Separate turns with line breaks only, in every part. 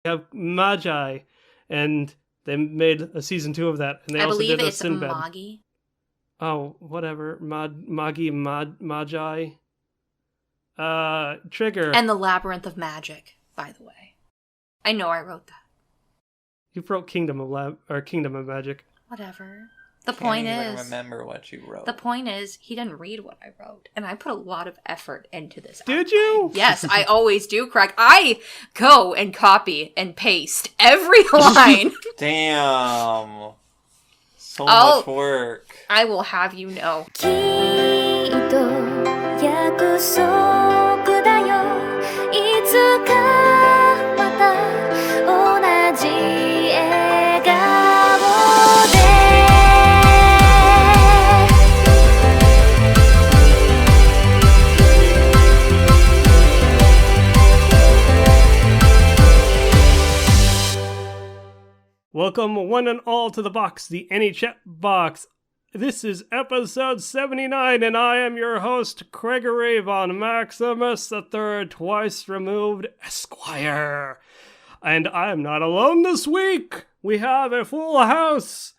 have Magi, and they made a season 2 of that, and they also did a Sinbad.
Magi.
Oh, whatever. Magi. Trigger.
And the Labyrinth of Magic, by the way. I know I wrote that.
You wrote Kingdom of Magic.
Whatever. The point is,
remember what you wrote.
The point is, he didn't read what I wrote, and I put a lot of effort into this.
Did you?
Yes, I always do, Craig. I go and copy and paste every line.
Damn. So much work.
I will have you know.
Welcome one and all to the box, the Any Chat box. This is episode 79, and I am your host, Gregory von Maximus III, twice removed Esquire. And I am not alone this week. We have a full house.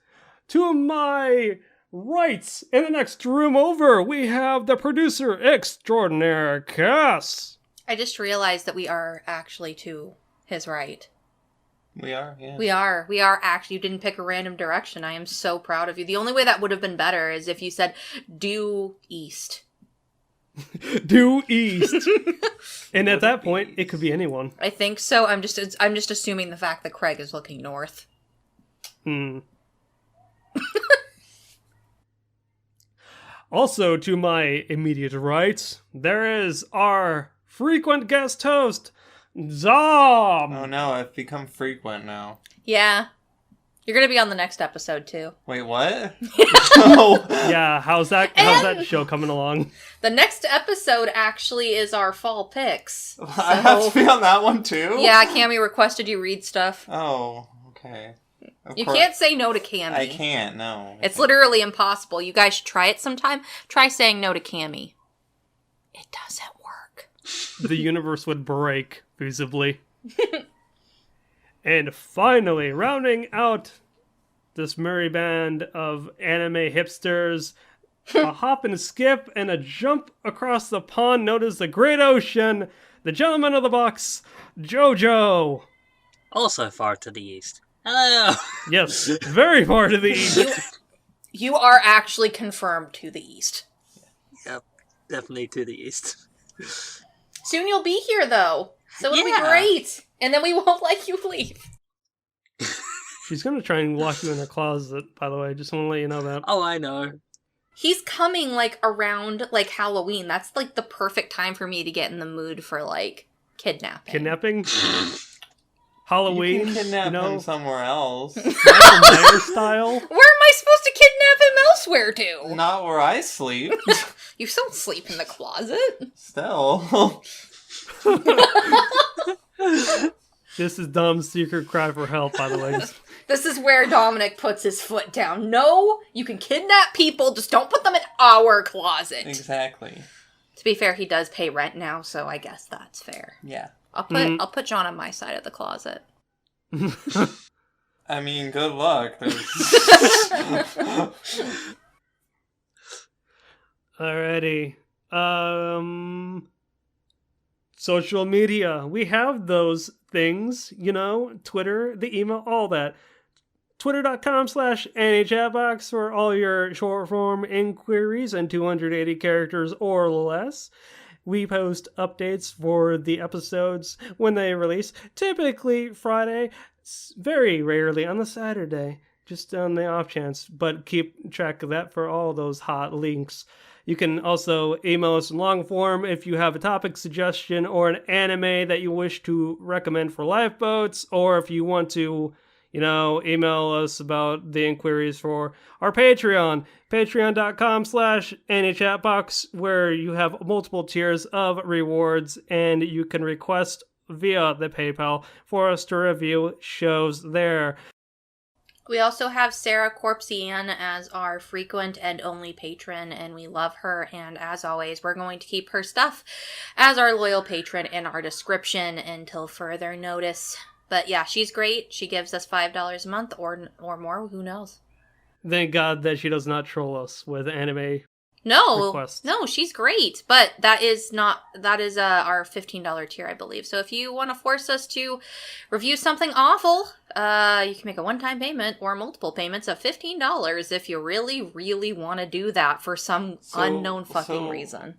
To my right, in the next room over, we have the producer extraordinaire, Cass.
I just realized that we are actually to his right.
We are, yeah.
We are actually. You didn't pick a random direction. I am so proud of you. The only way that would have been better is if you said, due east.
Due east. And at that point, it could be anyone.
I think so. I'm just assuming the fact that Craig is looking north.
Also, to my immediate right, there is our frequent guest host, Zom!
Oh no, I've become frequent now.
Yeah. You're gonna be on the next episode, too.
Wait, what? Oh.
Yeah, how's that show coming along?
The next episode actually is our fall picks. So...
I have to be on that one, too?
Yeah, Cammy requested you read stuff.
Oh, okay.
You can't say no to Cammy.
I can't, no.
It's literally impossible. You guys should try it sometime. Try saying no to Cammy. It doesn't work.
The universe would break, visibly. And finally, rounding out this merry band of anime hipsters, a hop and a skip and a jump across the pond known as the Great Ocean, the gentleman of the box, JoJo.
Also far to the east. Hello!
Yes, very far to the east.
You are actually confirmed to the east.
Yep, definitely to the east.
Soon you'll be here, though. So it'll be great. And then we won't let you leave.
She's going to try and lock you in her closet, by the way. Just want to let you know that.
Oh, I know.
He's coming, around, Halloween. That's, the perfect time for me to get in the mood for, kidnapping.
Kidnapping? Halloween?
You can kidnap him somewhere else.
Michael Myers style?
Where am I supposed to kidnap him elsewhere to?
Not where I sleep.
You don't sleep in the closet.
Still.
This is Dom's secret cry for help, by the way.
This is where Dominic puts his foot down. No, you can kidnap people, just don't put them in our closet.
Exactly.
To be fair, he does pay rent now, so I guess that's fair.
Yeah.
I'll put John on my side of the closet.
I mean, good luck.
Alrighty. Social media. We have those things, Twitter, the email, all that. Twitter.com/NHChatbox for all your short form inquiries and 280 characters or less. We post updates for the episodes when they release, typically Friday, very rarely on the Saturday, just on the off chance, but keep track of that for all those hot links. You can also email us in long form if you have a topic suggestion or an anime that you wish to recommend for Lifeboats, or if you want to, email us about the inquiries for our Patreon, patreon.com/NHChatbox, where you have multiple tiers of rewards, and you can request via the PayPal for us to review shows there.
We also have Sarah CorpsyAnn as our frequent and only patron, and we love her, and as always, we're going to keep her stuff as our loyal patron in our description until further notice. But yeah, she's great. She gives us $5 a month or more. Who knows?
Thank God that she does not troll us with anime requests.
No, she's great. But that is our $15 tier, I believe. So if you want to force us to review something awful, you can make a one-time payment or multiple payments of $15 if you really, really want to do that for some unknown fucking reason.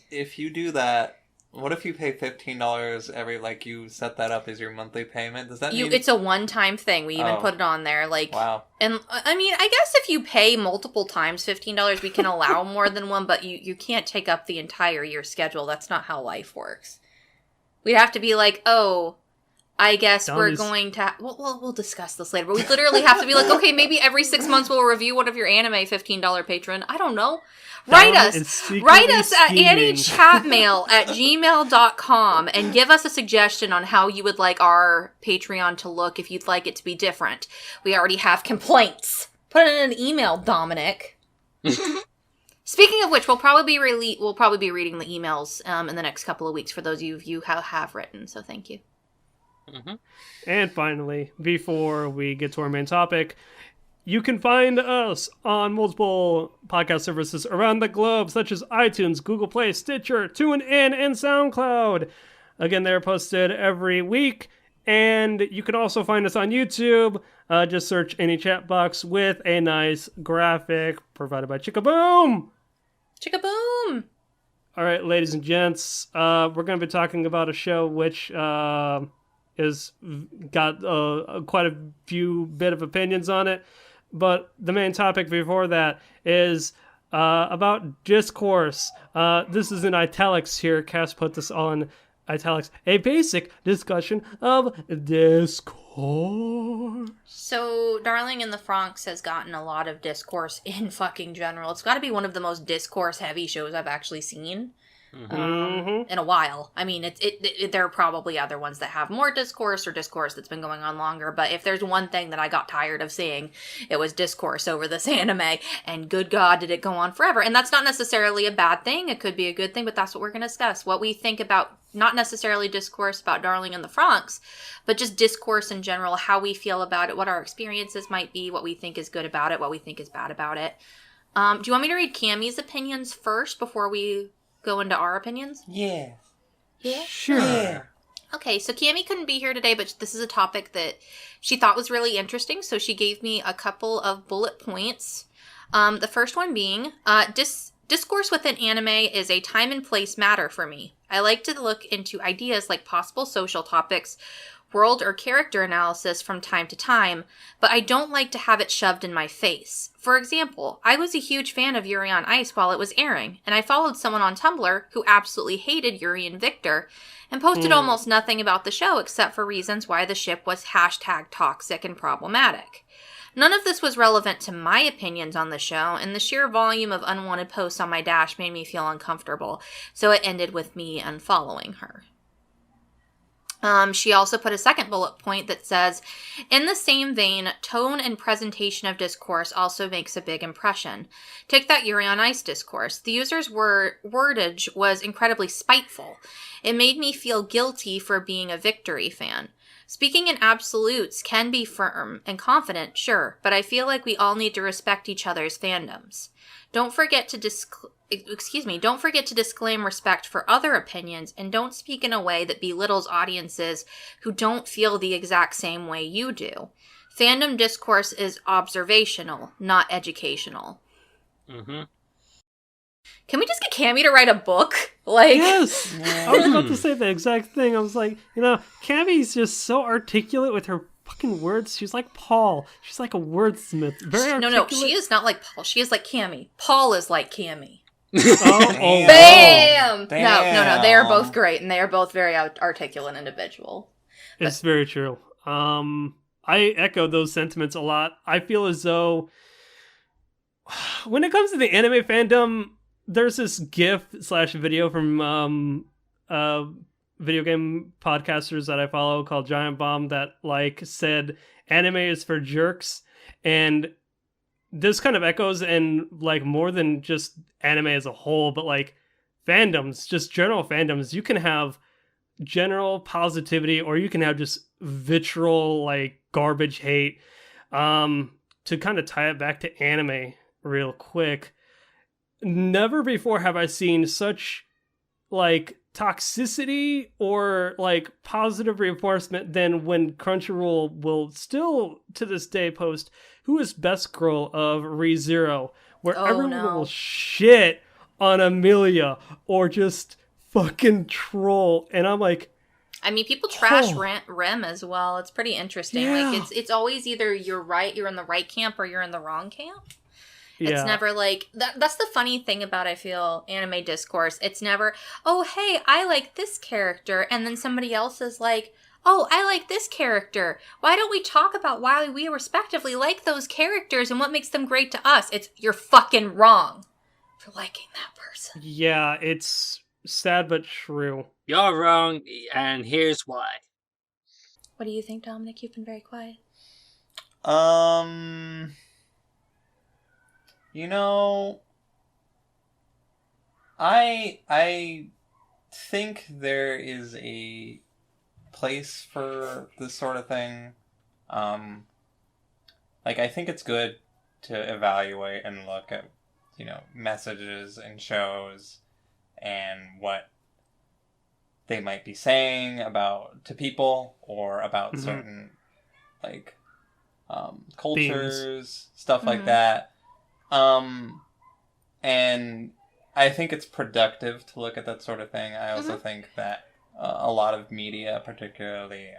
If you do that, what if you pay $15 every, like, you set that up as your monthly payment? Does that mean...
It's a one-time thing. We even put it on there, like...
Wow.
And, I mean, I guess if you pay multiple times $15, we can allow more than one, but you can't take up the entire year schedule. That's not how life works. We'd have to be like, oh, I guess we're going to... We'll discuss this later, but we literally have to be like, okay, maybe every 6 months we'll review one of your anime $15 patron. I don't know. Write us at anniechatmail@gmail.com and give us a suggestion on how you would like our Patreon to look if you'd like it to be different. We already have complaints. Put it in an email, Dominic. Speaking of which, we'll probably be reading the emails in the next couple of weeks for those of you who have written, so thank you.
Mm-hmm. And finally, before we get to our main topic, you can find us on multiple podcast services around the globe, such as iTunes, Google Play, Stitcher, TuneIn, and SoundCloud. Again, they're posted every week. And you can also find us on YouTube. Just search any chat box with a nice graphic provided by Chickaboom.
Chickaboom!
All right, ladies and gents, we're going to be talking about a show which is got quite a few bit of opinions on it. But the main topic before that is about Discourse. This is in italics here. Cass put this all in italics. A basic discussion of Discourse.
So, Darling in the FranXX has gotten a lot of discourse in fucking general. It's got to be one of the most discourse-heavy shows I've actually seen. In a while. I mean, there are probably other ones that have more discourse or discourse that's been going on longer, but if there's one thing that I got tired of seeing, it was discourse over this anime, and good God, did it go on forever. And that's not necessarily a bad thing. It could be a good thing, but that's what we're going to discuss. What we think about, not necessarily discourse about Darling in the FranXX, but just discourse in general, how we feel about it, what our experiences might be, what we think is good about it, what we think is bad about it. Do you want me to read Cammie's opinions first before we go into our opinions?
Yeah.
Yeah?
Sure.
Yeah.
Okay, so Cammie couldn't be here today, but this is a topic that she thought was really interesting, so she gave me a couple of bullet points. The first one being, discourse within anime is a time and place matter for me. I like to look into ideas like possible social topics, world or character analysis from time to time, but I don't like to have it shoved in my face. For example, I was a huge fan of Yuri on Ice while it was airing, and I followed someone on Tumblr who absolutely hated Yuri and Victor, and posted almost nothing about the show except for reasons why the ship was #toxic and problematic. None of this was relevant to my opinions on the show, and the sheer volume of unwanted posts on my dash made me feel uncomfortable, so it ended with me unfollowing her. She also put a second bullet point that says, in the same vein, tone and presentation of discourse also makes a big impression. Take that Yuri on Ice discourse. The user's wordage was incredibly spiteful. It made me feel guilty for being a Victory fan. Speaking in absolutes can be firm and confident, sure, but I feel like we all need to respect each other's fandoms. Don't forget to disclaim respect for other opinions, and don't speak in a way that belittles audiences who don't feel the exact same way you do. Fandom discourse is observational, not educational.
Mm-hmm.
Can we just get Cammie to write a book? Like,
yes! I was about to say the exact thing. I was like, Cammie's just so articulate with her fucking words. She's like Paul. She's like a wordsmith. Very articulate.
No, she is not like Paul. She is like Cammie. Paul is like Cammie.
Oh,
Bam!
Damn.
No. They are both great, and they are both very articulate individual.
It's very true. I echo those sentiments a lot. I feel as though when it comes to the anime fandom, there's this GIF/video from video game podcasters that I follow called Giant Bomb that said anime is for jerks, and this kind of echoes in more than just anime as a whole, but fandoms, just general fandoms. You can have general positivity, or you can have just vitriol, like garbage hate. To kind of tie it back to anime real quick, never before have I seen such like toxicity or like positive reinforcement than when Crunchyroll will still to this day post who is best girl of ReZero, where
Oh,
everyone
no.
will shit on Amelia or just fucking troll, and I'm like,
I mean, people trash
Oh.
Rem as well. It's pretty interesting.
Yeah.
Like it's always either you're in the right camp, or you're in the wrong camp.
yeah,
It's never like that's the funny thing about, I feel, anime discourse. It's never, "Oh, hey, I like this character," and then somebody else is like, "Oh, I like this character. Why don't we talk about why we respectively like those characters and what makes them great to us?" It's, you're fucking wrong for liking that person.
yeah, it's sad but true.
You're wrong, and here's why.
What do you think, Dominic? You've been very quiet.
You know, I think there is a place for this sort of thing. Like, I think it's good to evaluate and look at, messages in shows and what they might be saying to people or about certain, like, cultures, stuff like that. And I think it's productive to look at that sort of thing. I also think that a lot of media, particularly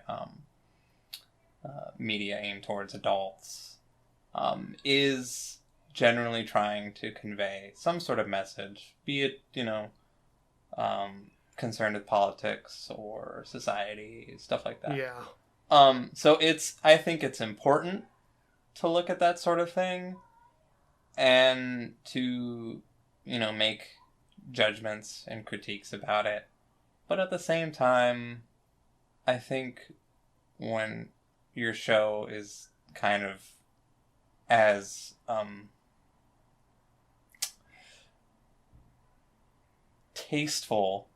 media aimed towards adults, is generally trying to convey some sort of message, be it, concerned with politics or society, stuff like that.
Yeah.
So I think it's important to look at that sort of thing and to, make judgments and critiques about it. But at the same time, I think when your show is kind of as tasteful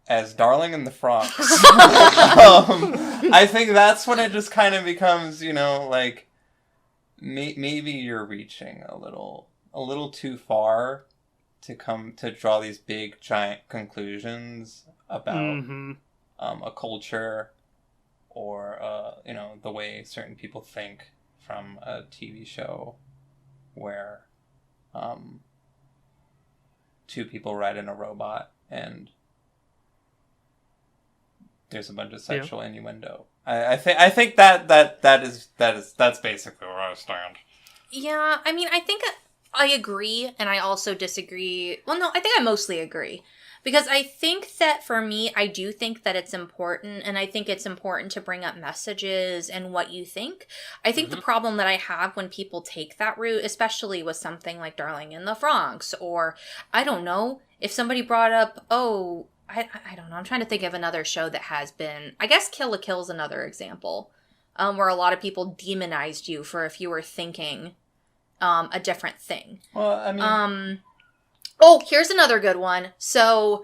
as Darling in the Franxx, I think that's when it just kind of becomes, like, maybe you're reaching a little too far to draw these big giant conclusions about a culture or the way certain people think from a TV show where two people ride in a robot and there's a bunch of sexual innuendo. I think that's basically where I stand.
Yeah, I mean, I think I agree, and I also disagree. Well, no, I think I mostly agree. Because I think that for me, I do think that it's important, and I think it's important to bring up messages and what you think. I think the problem that I have when people take that route, especially with something like Darling in the Franxx, or, I don't know, if somebody brought up, I don't know, I'm trying to think of another show that has been, I guess Kill la Kill's another example, where a lot of people demonized you for if you were thinking a different thing.
Well, I mean...
here's another good one. So,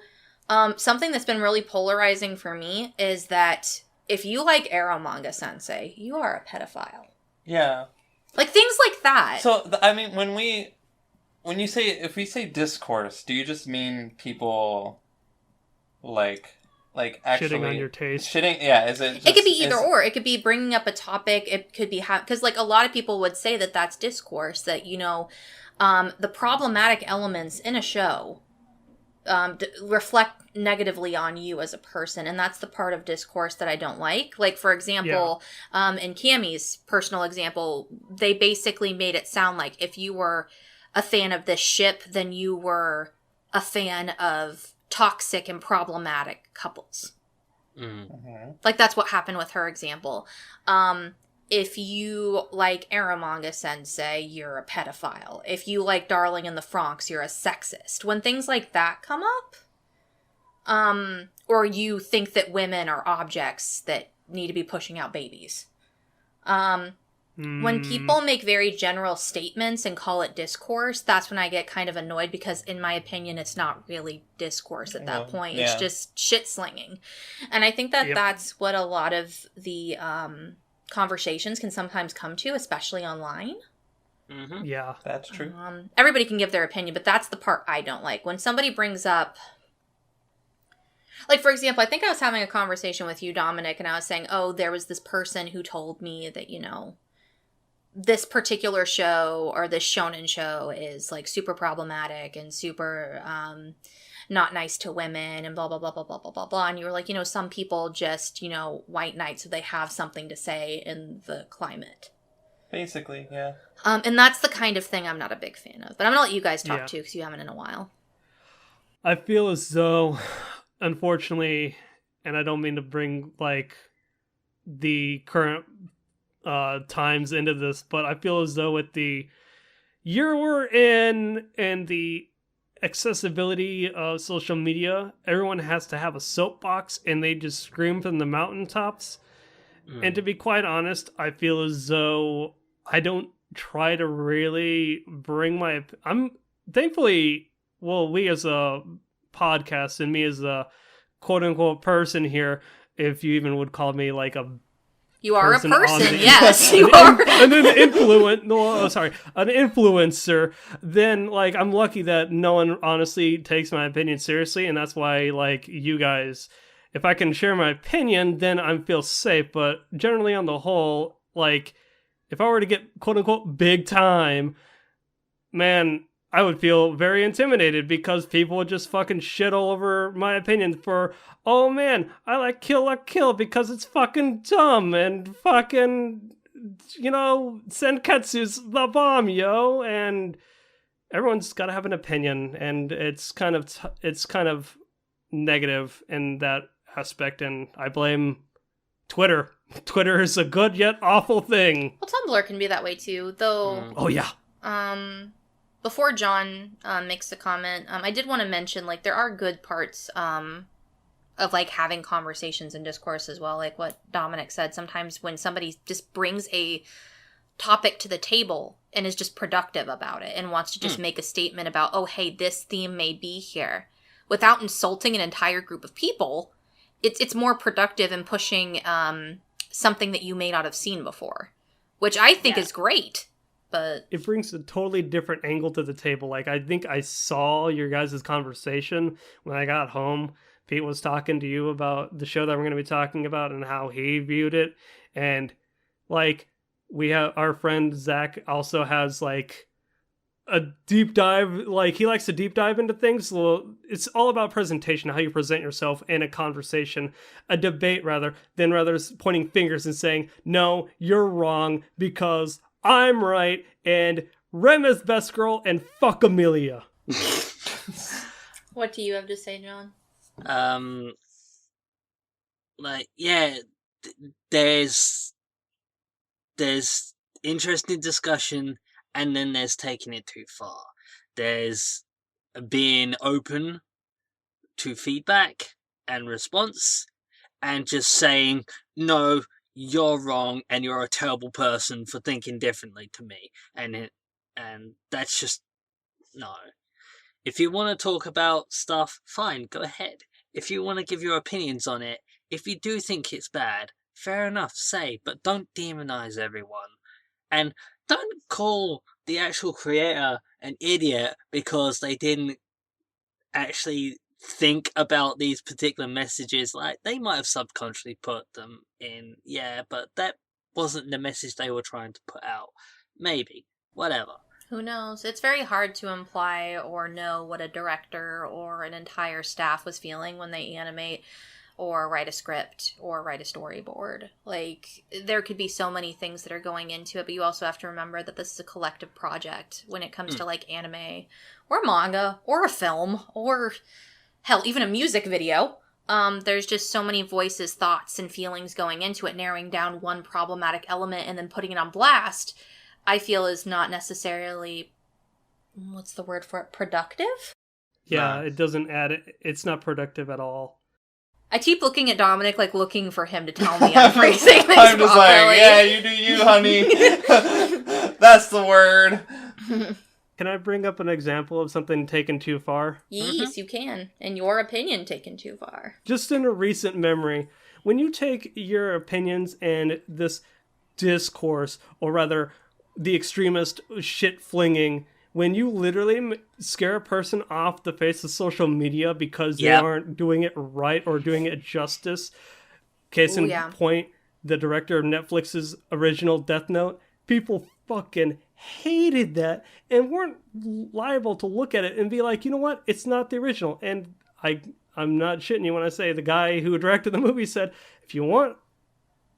something that's been really polarizing for me is that if you like Ero Manga Sensei, you are a pedophile.
Yeah.
Like, things like that.
So, I mean, if we say discourse, do you just mean people... like actually
shitting on your taste.
Is it just,
it could be either or. It could be bringing up a topic. It could be because like a lot of people would say that that's discourse, that the problematic elements in a show reflect negatively on you as a person, and that's the part of discourse that I don't like. Like, for example, in Cammy's personal example, they basically made it sound like if you were a fan of this ship, then you were a fan of toxic and problematic couples. Like, that's what happened with her example. If you like Aramanga Sensei, you're a pedophile. If you like Darling in the Franxx, you're a sexist. When things like that come up, or you think that women are objects that need to be pushing out babies, When people make very general statements and call it discourse, that's when I get kind of annoyed because, in my opinion, it's not really discourse at that point.
Yeah.
It's just shit slinging. And I think that that's what a lot of the conversations can sometimes come to, especially online.
Mm-hmm.
Yeah.
That's true.
Everybody can give their opinion, but that's the part I don't like. When somebody brings up... Like, for example, I think I was having a conversation with you, Dominic, and I was saying, oh, there was this person who told me that, you know... this particular show or this shonen show is like super problematic and super not nice to women and blah blah blah blah blah blah blah blah, and you were like, you know, some people just, you know, white knight so they have something to say in the climate,
basically. Yeah.
And that's the kind of thing I'm not a big fan of, but I'm gonna let you guys talk too, because you haven't in a while.
I feel as though, unfortunately, and I don't mean to bring like the current times into this, but I feel as though with the year we're in and the accessibility of social media, everyone has to have a soapbox and they just scream from the mountaintops. And to be quite honest, I feel as though I don't try to really bring my... I'm thankfully, well, we as a podcast and me as a quote-unquote person here, if you even would call me like a...
You are a person, yes, you are.
An influencer, then, like, I'm lucky that no one honestly takes my opinion seriously, and that's why, like, you guys, if I can share my opinion, then I feel safe, but generally on the whole, like, if I were to get quote-unquote big time, man, I would feel very intimidated because people would just fucking shit all over my opinion for, oh man, I like Kill la Kill because it's fucking dumb and fucking, you know, Senketsu's the bomb, yo, and everyone's got to have an opinion, and it's kind of negative in that aspect, and I blame Twitter. Twitter is a good yet awful thing.
Well, Tumblr can be that way too, though.
Oh yeah.
Before John makes a comment, I did want to mention, like, there are good parts of, like, having conversations and discourse as well. Like what Dominic said, sometimes when somebody just brings a topic to the table and is just productive about it and wants to just make a statement about, oh, hey, this theme may be here, without insulting an entire group of people, it's more productive in pushing something that you may not have seen before, which I think is great. But
it brings a totally different angle to the table. Like, I think I saw your guys' conversation when I got home. Pete was talking to you about the show that we're going to be talking about and how he viewed it. And, like, we have our friend Zach also has, like, a deep dive. Like, he likes to deep dive into things. Well, it's all about presentation, how you present yourself in a conversation, a debate rather than pointing fingers and saying, no, you're wrong because I'm right, and Rem is best girl, and fuck Amelia.
what do you have to say, John?
There's interesting discussion, and then there's taking it too far. There's being open to feedback and response, and just saying, no, you're wrong and you're a terrible person for thinking differently to me, and that's just no. If you want to talk about stuff, fine, go ahead. If you want to give your opinions on it, if you do think it's bad, fair enough, say, but don't demonize everyone, and don't call the actual creator an idiot because they didn't actually think about these particular messages. Like, they might have subconsciously put them in, but that wasn't the message they were trying to put out. Maybe. Whatever.
Who knows? It's very hard to imply or know what a director or an entire staff was feeling when they animate or write a script or write a storyboard. Like, there could be so many things that are going into it, but you also have to remember that this is a collective project when it comes to, like, anime or manga or a film or, hell, even a music video. There's just so many voices, thoughts, and feelings going into it. Narrowing down one problematic element and then putting it on blast, I feel, is not necessarily, what's the word for it, productive?
Yeah, it doesn't add it. It's not productive at all.
I keep looking at Dominic, like, looking for him to tell me I'm phrasing things
I'm just
properly.
like, yeah, you do you, honey. That's the word.
Can I bring up an example of something taken too far?
Yes, you can. In your opinion, taken too far.
Just in a recent memory, when you take your opinions and this discourse, or rather, the extremist shit-flinging, when you literally scare a person off the face of social media because they aren't doing it right or doing it justice, case in point, the director of Netflix's original Death Note, people fucking hated that and weren't liable to look at it and be like, you know what, it's not the original. And I'm not shitting you when I say the guy who directed the movie said, if you want,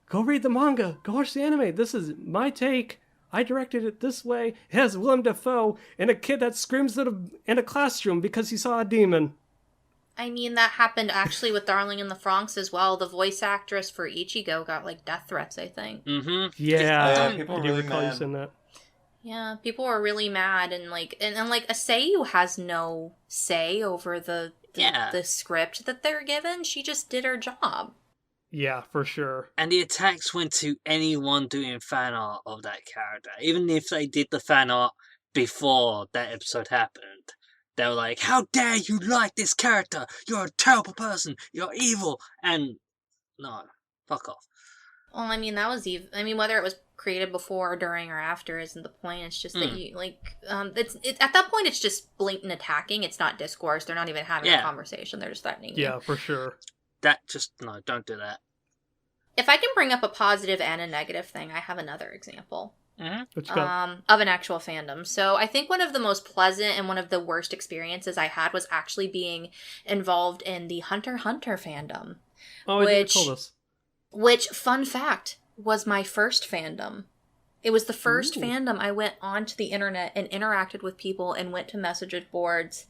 go read the manga, go watch the anime, this is my take. I directed it this way. It has Willem Dafoe and a kid that screams in a classroom because he saw a demon.
I mean, that happened actually with Darling in the Franxx as well. The voice actress for Ichigo got, like, death threats, I think.
Mm-hmm. Yeah,
people
I do
really
recall you
mad.
saying that.
Yeah, people were really mad, and like Aseo has no say over the script that they're given. She just did her job.
Yeah, for sure.
And the attacks went to anyone doing fan art of that character. Even if they did the fan art before that episode happened. They were like, how dare you like this character? You're a terrible person. You're evil. And no, fuck off.
Well, I mean, that was whether it was created before, during, or after isn't the point. It's just that you, like, it's at that point, it's just blatant attacking. It's not discourse. They're not even having a conversation. They're just threatening you.
Yeah, for sure.
No, don't do that.
If I can bring up a positive and a negative thing, I have another example.
Mm-hmm.
Of an actual fandom. So I think one of the most pleasant and one of the worst experiences I had was actually being involved in the Hunter x Hunter fandom.
Oh, I told us.
Which, fun fact, was my first fandom. It was the first fandom I went onto the internet and interacted with people and went to message boards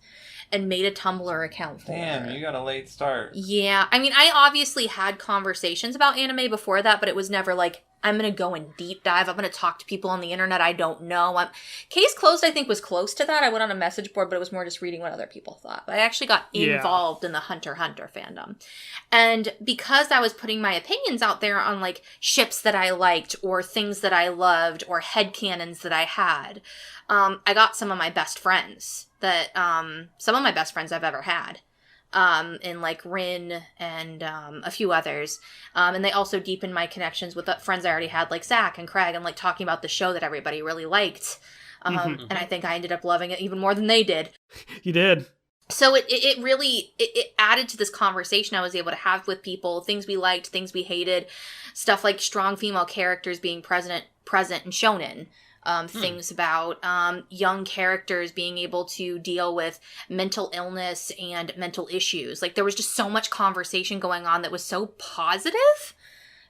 and made a Tumblr account for.
Damn, you got a late start.
Yeah, I mean, I obviously had conversations about anime before that, but it was never like, I'm going to go and deep dive. I'm going to talk to people on the internet I don't know. Case Closed, I think, was close to that. I went on a message board, but it was more just reading what other people thought. But I actually got involved in the Hunter x Hunter fandom. And because I was putting my opinions out there on, like, ships that I liked or things that I loved or headcanons that I had, I got some of my best friends some of my best friends I've ever had. In like Rin and a few others. And they also deepened my connections with the friends I already had, like Zach and Craig, and like talking about the show that everybody really liked. And I think I ended up loving it even more than they did.
You did.
So it really added to this conversation I was able to have with people, things we liked, things we hated, stuff like strong female characters being present in shonen. Things about young characters being able to deal with mental illness and mental issues. Like, there was just so much conversation going on that was so positive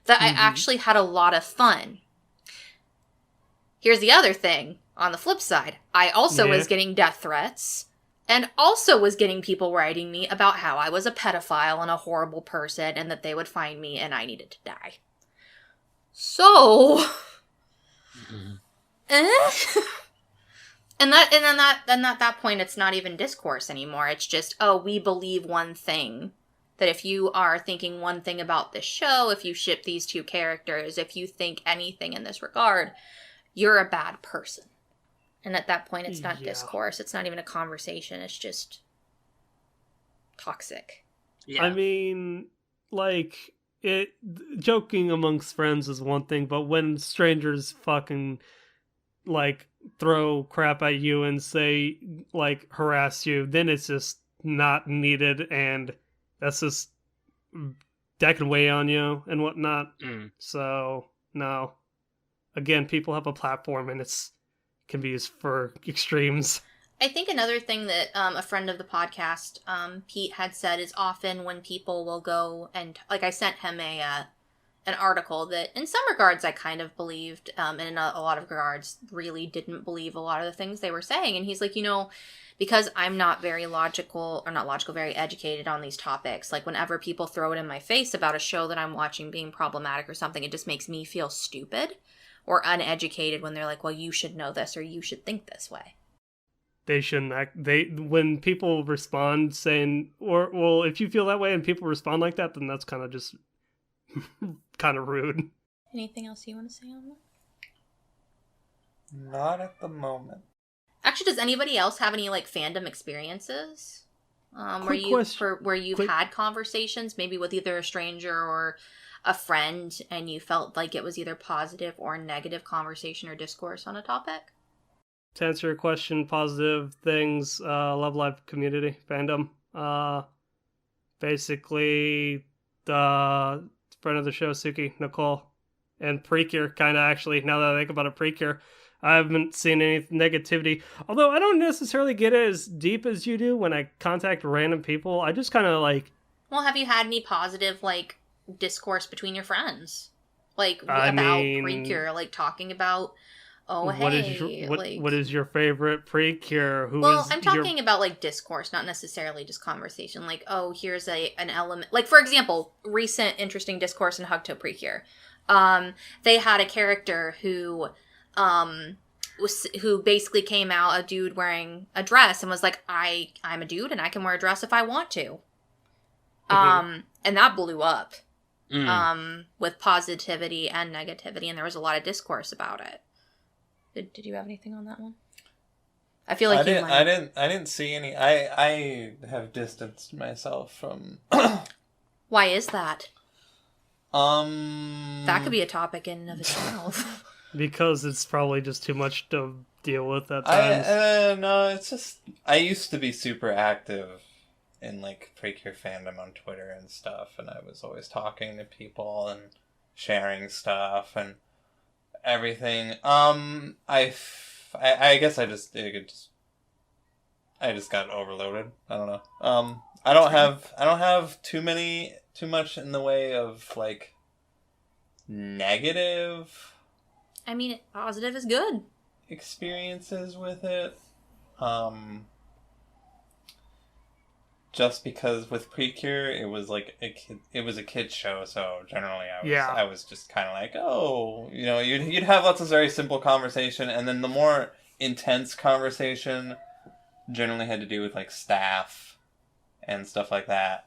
that I actually had a lot of fun. Here's the other thing. On the flip side, I also was getting death threats and also was getting people writing me about how I was a pedophile and a horrible person and that they would find me and I needed to die. So... And at that point, it's not even discourse anymore. It's just, we believe one thing. That if you are thinking one thing about this show, if you ship these two characters, if you think anything in this regard, you're a bad person. And at that point, it's not discourse. It's not even a conversation. It's just toxic.
Yeah. I mean, like, joking amongst friends is one thing, but when strangers fucking... like throw crap at you and say, like, harass you, then it's just not needed, and that's just that can weigh on you and whatnot. So no, again, people have a platform and it's can be used for extremes.
I think another thing that a friend of the podcast, Pete, had said is often when people will go and, like, I sent him an article that in some regards I kind of believed, and in a lot of regards really didn't believe a lot of the things they were saying. And he's like, because I'm not very very educated on these topics, like whenever people throw it in my face about a show that I'm watching being problematic or something, it just makes me feel stupid or uneducated when they're like, well, you should know this or you should think this way.
they shouldn't act. When people respond saying, or well, if you feel that way and people respond like that, then that's kind of just kind of rude.
Anything else you want to say on that?
Not at the moment.
Actually, does anybody else have any like fandom experiences? Where you've had conversations, maybe with either a stranger or a friend, and you felt like it was either positive or negative conversation or discourse on a topic?
To answer your question, positive things, Love Live community, fandom. Basically, the friend of the show, Suki, Nicole, and Precure, kind of actually, now that I think about it, Precure. I haven't seen any negativity, although I don't necessarily get it as deep as you do when I contact random people. I just kind of like...
Well, have you had any positive, like, discourse between your friends? Like, about Precure, like, talking about... Oh,
what is your favorite Precure?
I'm talking about, like, discourse, not necessarily just conversation. Like, oh, here's an element. Like, for example, recent interesting discourse in Hugto Precure. They had a character who basically came out, a dude wearing a dress, and was like, I'm a dude and I can wear a dress if I want to. And that blew up. With positivity and negativity, and there was a lot of discourse about it. Did you have anything on that one? I feel like
I didn't see any. I have distanced myself from.
Why is that?
That
could be a topic in and of itself.
Because it's probably just too much to deal with at times.
No, it's just I used to be super active in like Precure fandom on Twitter and stuff, and I was always talking to people and sharing stuff and everything. I guess I just got overloaded. I don't know. I don't have too much in the way of like negative.
I mean, positive is good.
Experiences with it. Just because with Precure, it was like it was a kid's show, so generally I was just kind of like, oh, you know, you'd have lots of very simple conversation, and then the more intense conversation generally had to do with like staff and stuff like that.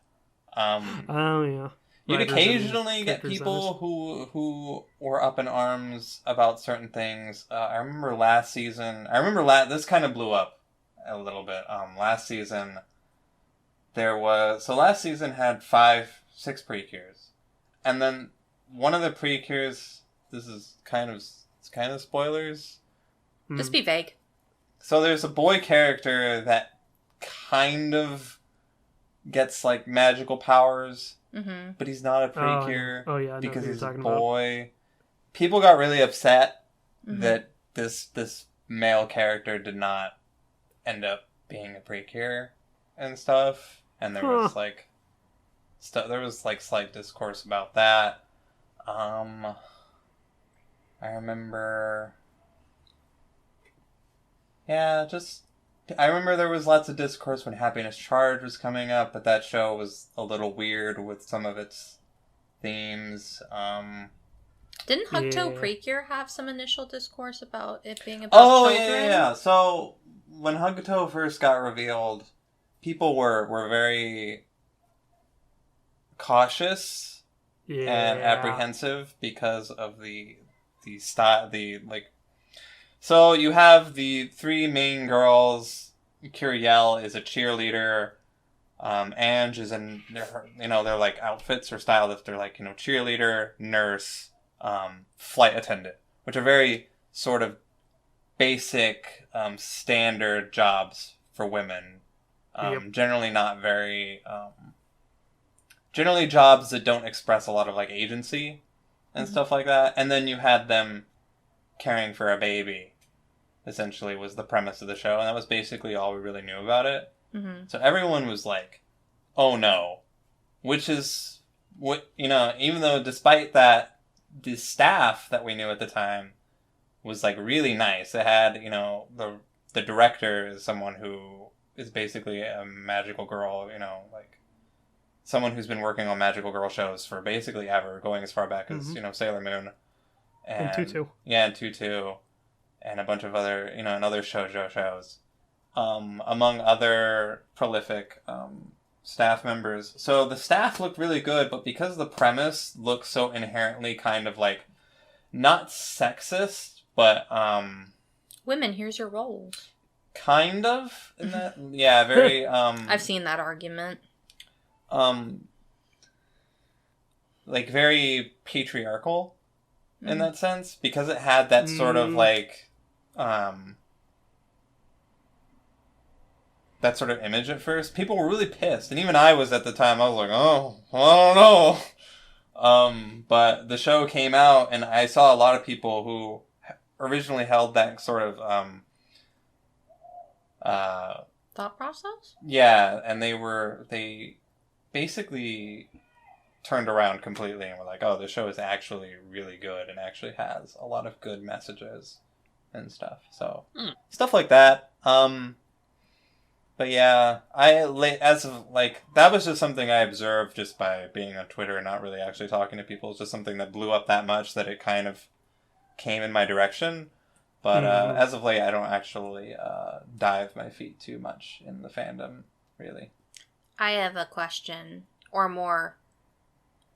Oh yeah.
You'd occasionally get people who were up in arms about certain things. I remember last season. This kind of blew up a little bit. Last season. Last season had 6 Precures. And then one of the Precures, this is kind of spoilers.
Just be vague.
So there's a boy character that kind of gets like magical powers, but he's not a Precure because he's a boy. About. People got really upset that this male character did not end up being a Precure and stuff. And there was like slight discourse about that. I remember. Yeah, I remember there was lots of discourse when Happiness Charge was coming up, but that show was a little weird with some of its themes.
Didn't Hugto Precure have some initial discourse about it being about children?
Yeah. So when Hugto first got revealed, people were very cautious and apprehensive because of the style, So you have the 3 main girls. Curiel is a cheerleader. Ange is in their like outfits or style that they're like, cheerleader, nurse, flight attendant, which are very sort of basic, standard jobs for women. Generally not very, generally jobs that don't express a lot of like agency and stuff like that. And then you had them caring for a baby, essentially, was the premise of the show. And that was basically all we really knew about it. So everyone was like, oh no. Which is what, even though despite that, the staff that we knew at the time was like really nice. It had, the director is someone who is basically a magical girl, like someone who's been working on magical girl shows for basically ever, going as far back as, Sailor Moon. And Tutu. Yeah, and Tutu. And a bunch of other, and other shoujo shows. among other prolific staff members. So the staff looked really good, but because the premise looks so inherently kind of like not sexist, but
women, here's your roles.
Kind of in that, yeah, very.
I've seen that argument.
Like very patriarchal in that sense, because it had that sort of like that sort of image at first. People were really pissed, and even I was at the time. I was like, oh, I don't know. But the show came out, and I saw a lot of people who originally held that sort of
thought process.
Yeah, and they basically turned around completely and were like, oh, the show is actually really good and actually has a lot of good messages and stuff. So stuff like that. But yeah, that was just something I observed just by being on Twitter and not really actually talking to people. It's just something that blew up that much that it kind of came in my direction. But as of late, I don't actually dive my feet too much in the fandom, really.
I have a question, or more,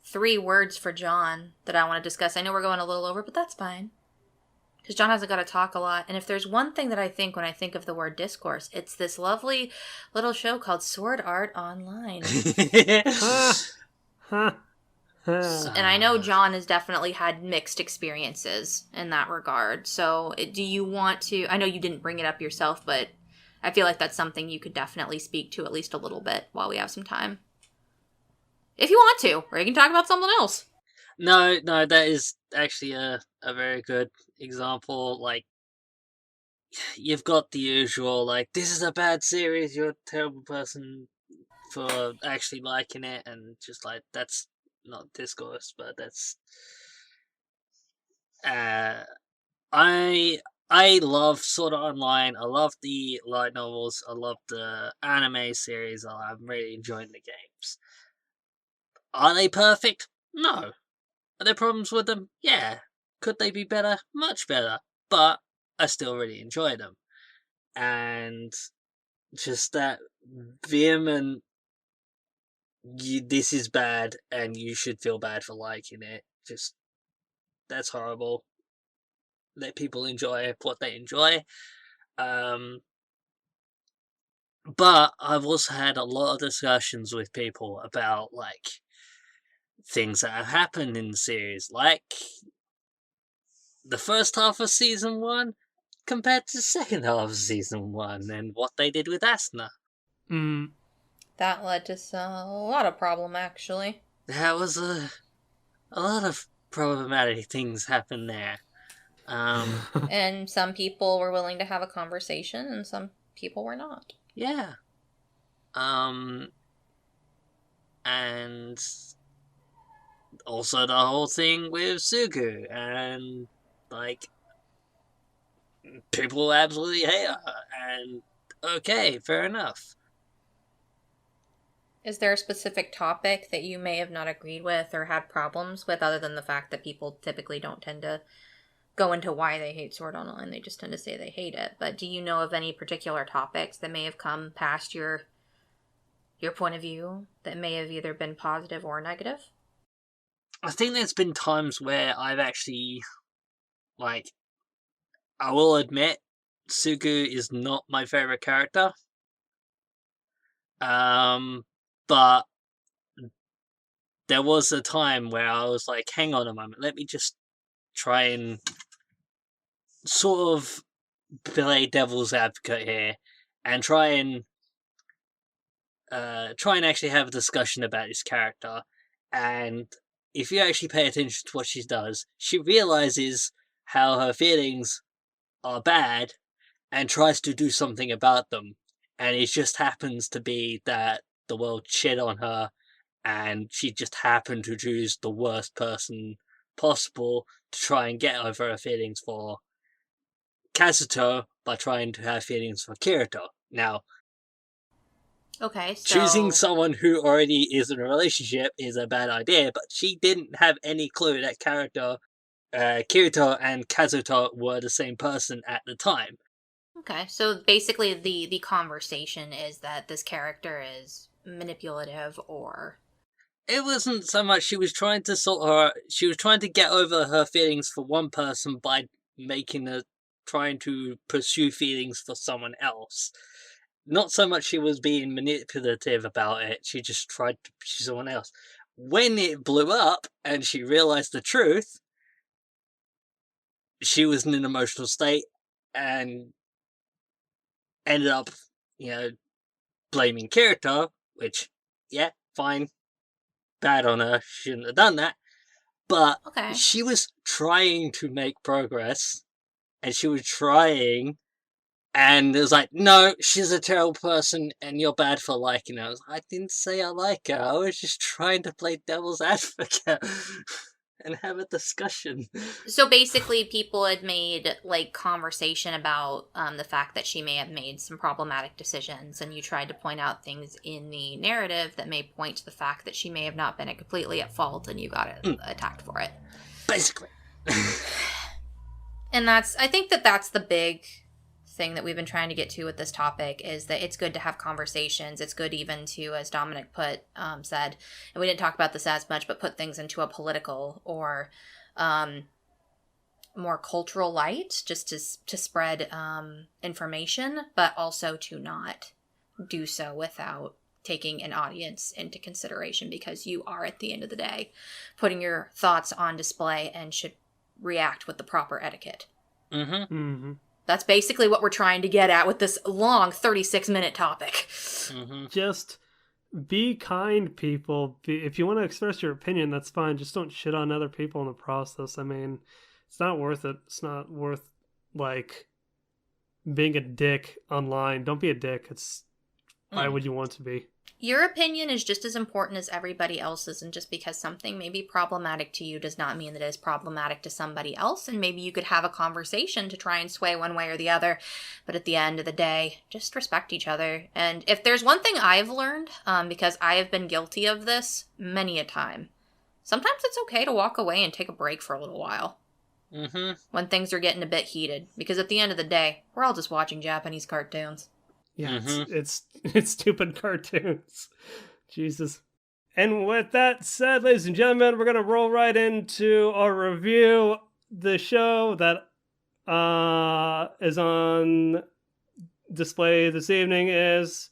3 words for John that I want to discuss. I know we're going a little over, but that's fine. Because John hasn't got to talk a lot. And if there's one thing that I think when I think of the word discourse, it's this lovely little show called Sword Art Online. And I know John has definitely had mixed experiences in that regard. So do you want to... I know you didn't bring it up yourself, but I feel like that's something you could definitely speak to at least a little bit while we have some time. If you want to, or you can talk about something else.
No, that is actually a very good example. Like, you've got the usual, like, this is a bad series, you're a terrible person for actually liking it, and just like, that's not discourse, but that's... I love Sword Art Online, I love the light novels, I love the anime series, I'm really enjoying the games. Are they perfect? No. Are there problems with them? Yeah. Could they be better? Much better. But I still really enjoy them. And just that vehement, this is bad and you should feel bad for liking it. Just, that's horrible. Let people enjoy what they enjoy. But I've also had a lot of discussions with people about, like, things that have happened in the series, like the first half of season 1 compared to the second half of season 1, and what they did with Asuna.
That led to a lot of problem, actually.
There was a lot of problematic things happen there.
And some people were willing to have a conversation, and some people were not.
Yeah. And also the whole thing with Sugu, and, like, people absolutely hate her, and okay, fair enough.
Is there a specific topic that you may have not agreed with or had problems with, other than the fact that people typically don't tend to go into why they hate Sword Art Online? They just tend to say they hate it. But do you know of any particular topics that may have come past your point of view that may have either been positive or negative?
I think there's been times where I've actually, like, I will admit, Sugu is not my favorite character. But there was a time where I was like, hang on a moment, let me just try and sort of play devil's advocate here and try and actually have a discussion about this character. And if you actually pay attention to what she does, she realizes how her feelings are bad and tries to do something about them. And it just happens to be that the world shit on her, and she just happened to choose the worst person possible to try and get over her feelings for Kazuto by trying to have feelings for Kirito. Now,
okay, so
choosing someone who already is in a relationship is a bad idea, but she didn't have any clue that Kirito and Kazuto were the same person at the time.
Okay, so basically the conversation is that this character is manipulative or...
It wasn't so much she was trying to get over her feelings for one person by trying to pursue feelings for someone else. Not so much she was being manipulative about it, she just tried to pursue someone else. When it blew up and she realized the truth, she was in an emotional state and ended up, blaming Kirito, which, yeah, fine. Bad on her, she shouldn't have done that. But
Okay.
she was trying to make progress, and she was trying, and it was like, no, she's a terrible person, and you're bad for liking her. I didn't say I like her, I was just trying to play devil's advocate and have a discussion.
So basically, people had made conversation about the fact that she may have made some problematic decisions, and you tried to point out things in the narrative that may point to the fact that she may have not been completely at fault, and you got attacked for it.
Basically.
And I think that's the big thing that we've been trying to get to with this topic, is that it's good to have conversations. It's good even to, as Dominic said, and we didn't talk about this as much, but put things into a political or more cultural light, just to spread information, but also to not do so without taking an audience into consideration, because you are, at the end of the day, putting your thoughts on display and should react with the proper etiquette.
Mm-hmm.
Mm-hmm.
That's basically what we're trying to get at with this long 36-minute topic.
Mm-hmm.
Just be kind, people. If you want to express your opinion, that's fine. Just don't shit on other people in the process. I mean, it's not worth it. It's not worth, being a dick online. Don't be a dick. Why would you want to be?
Your opinion is just as important as everybody else's, and just because something may be problematic to you does not mean that it is problematic to somebody else, and maybe you could have a conversation to try and sway one way or the other, but at the end of the day, just respect each other. And if there's one thing I've learned, because I have been guilty of this many a time, sometimes it's okay to walk away and take a break for a little while.
Mm-hmm.
When things are getting a bit heated, because at the end of the day, we're all just watching Japanese cartoons.
Yeah, it's stupid cartoons. Jesus. And with that said, ladies and gentlemen, we're going to roll right into our review. The show that is on display this evening is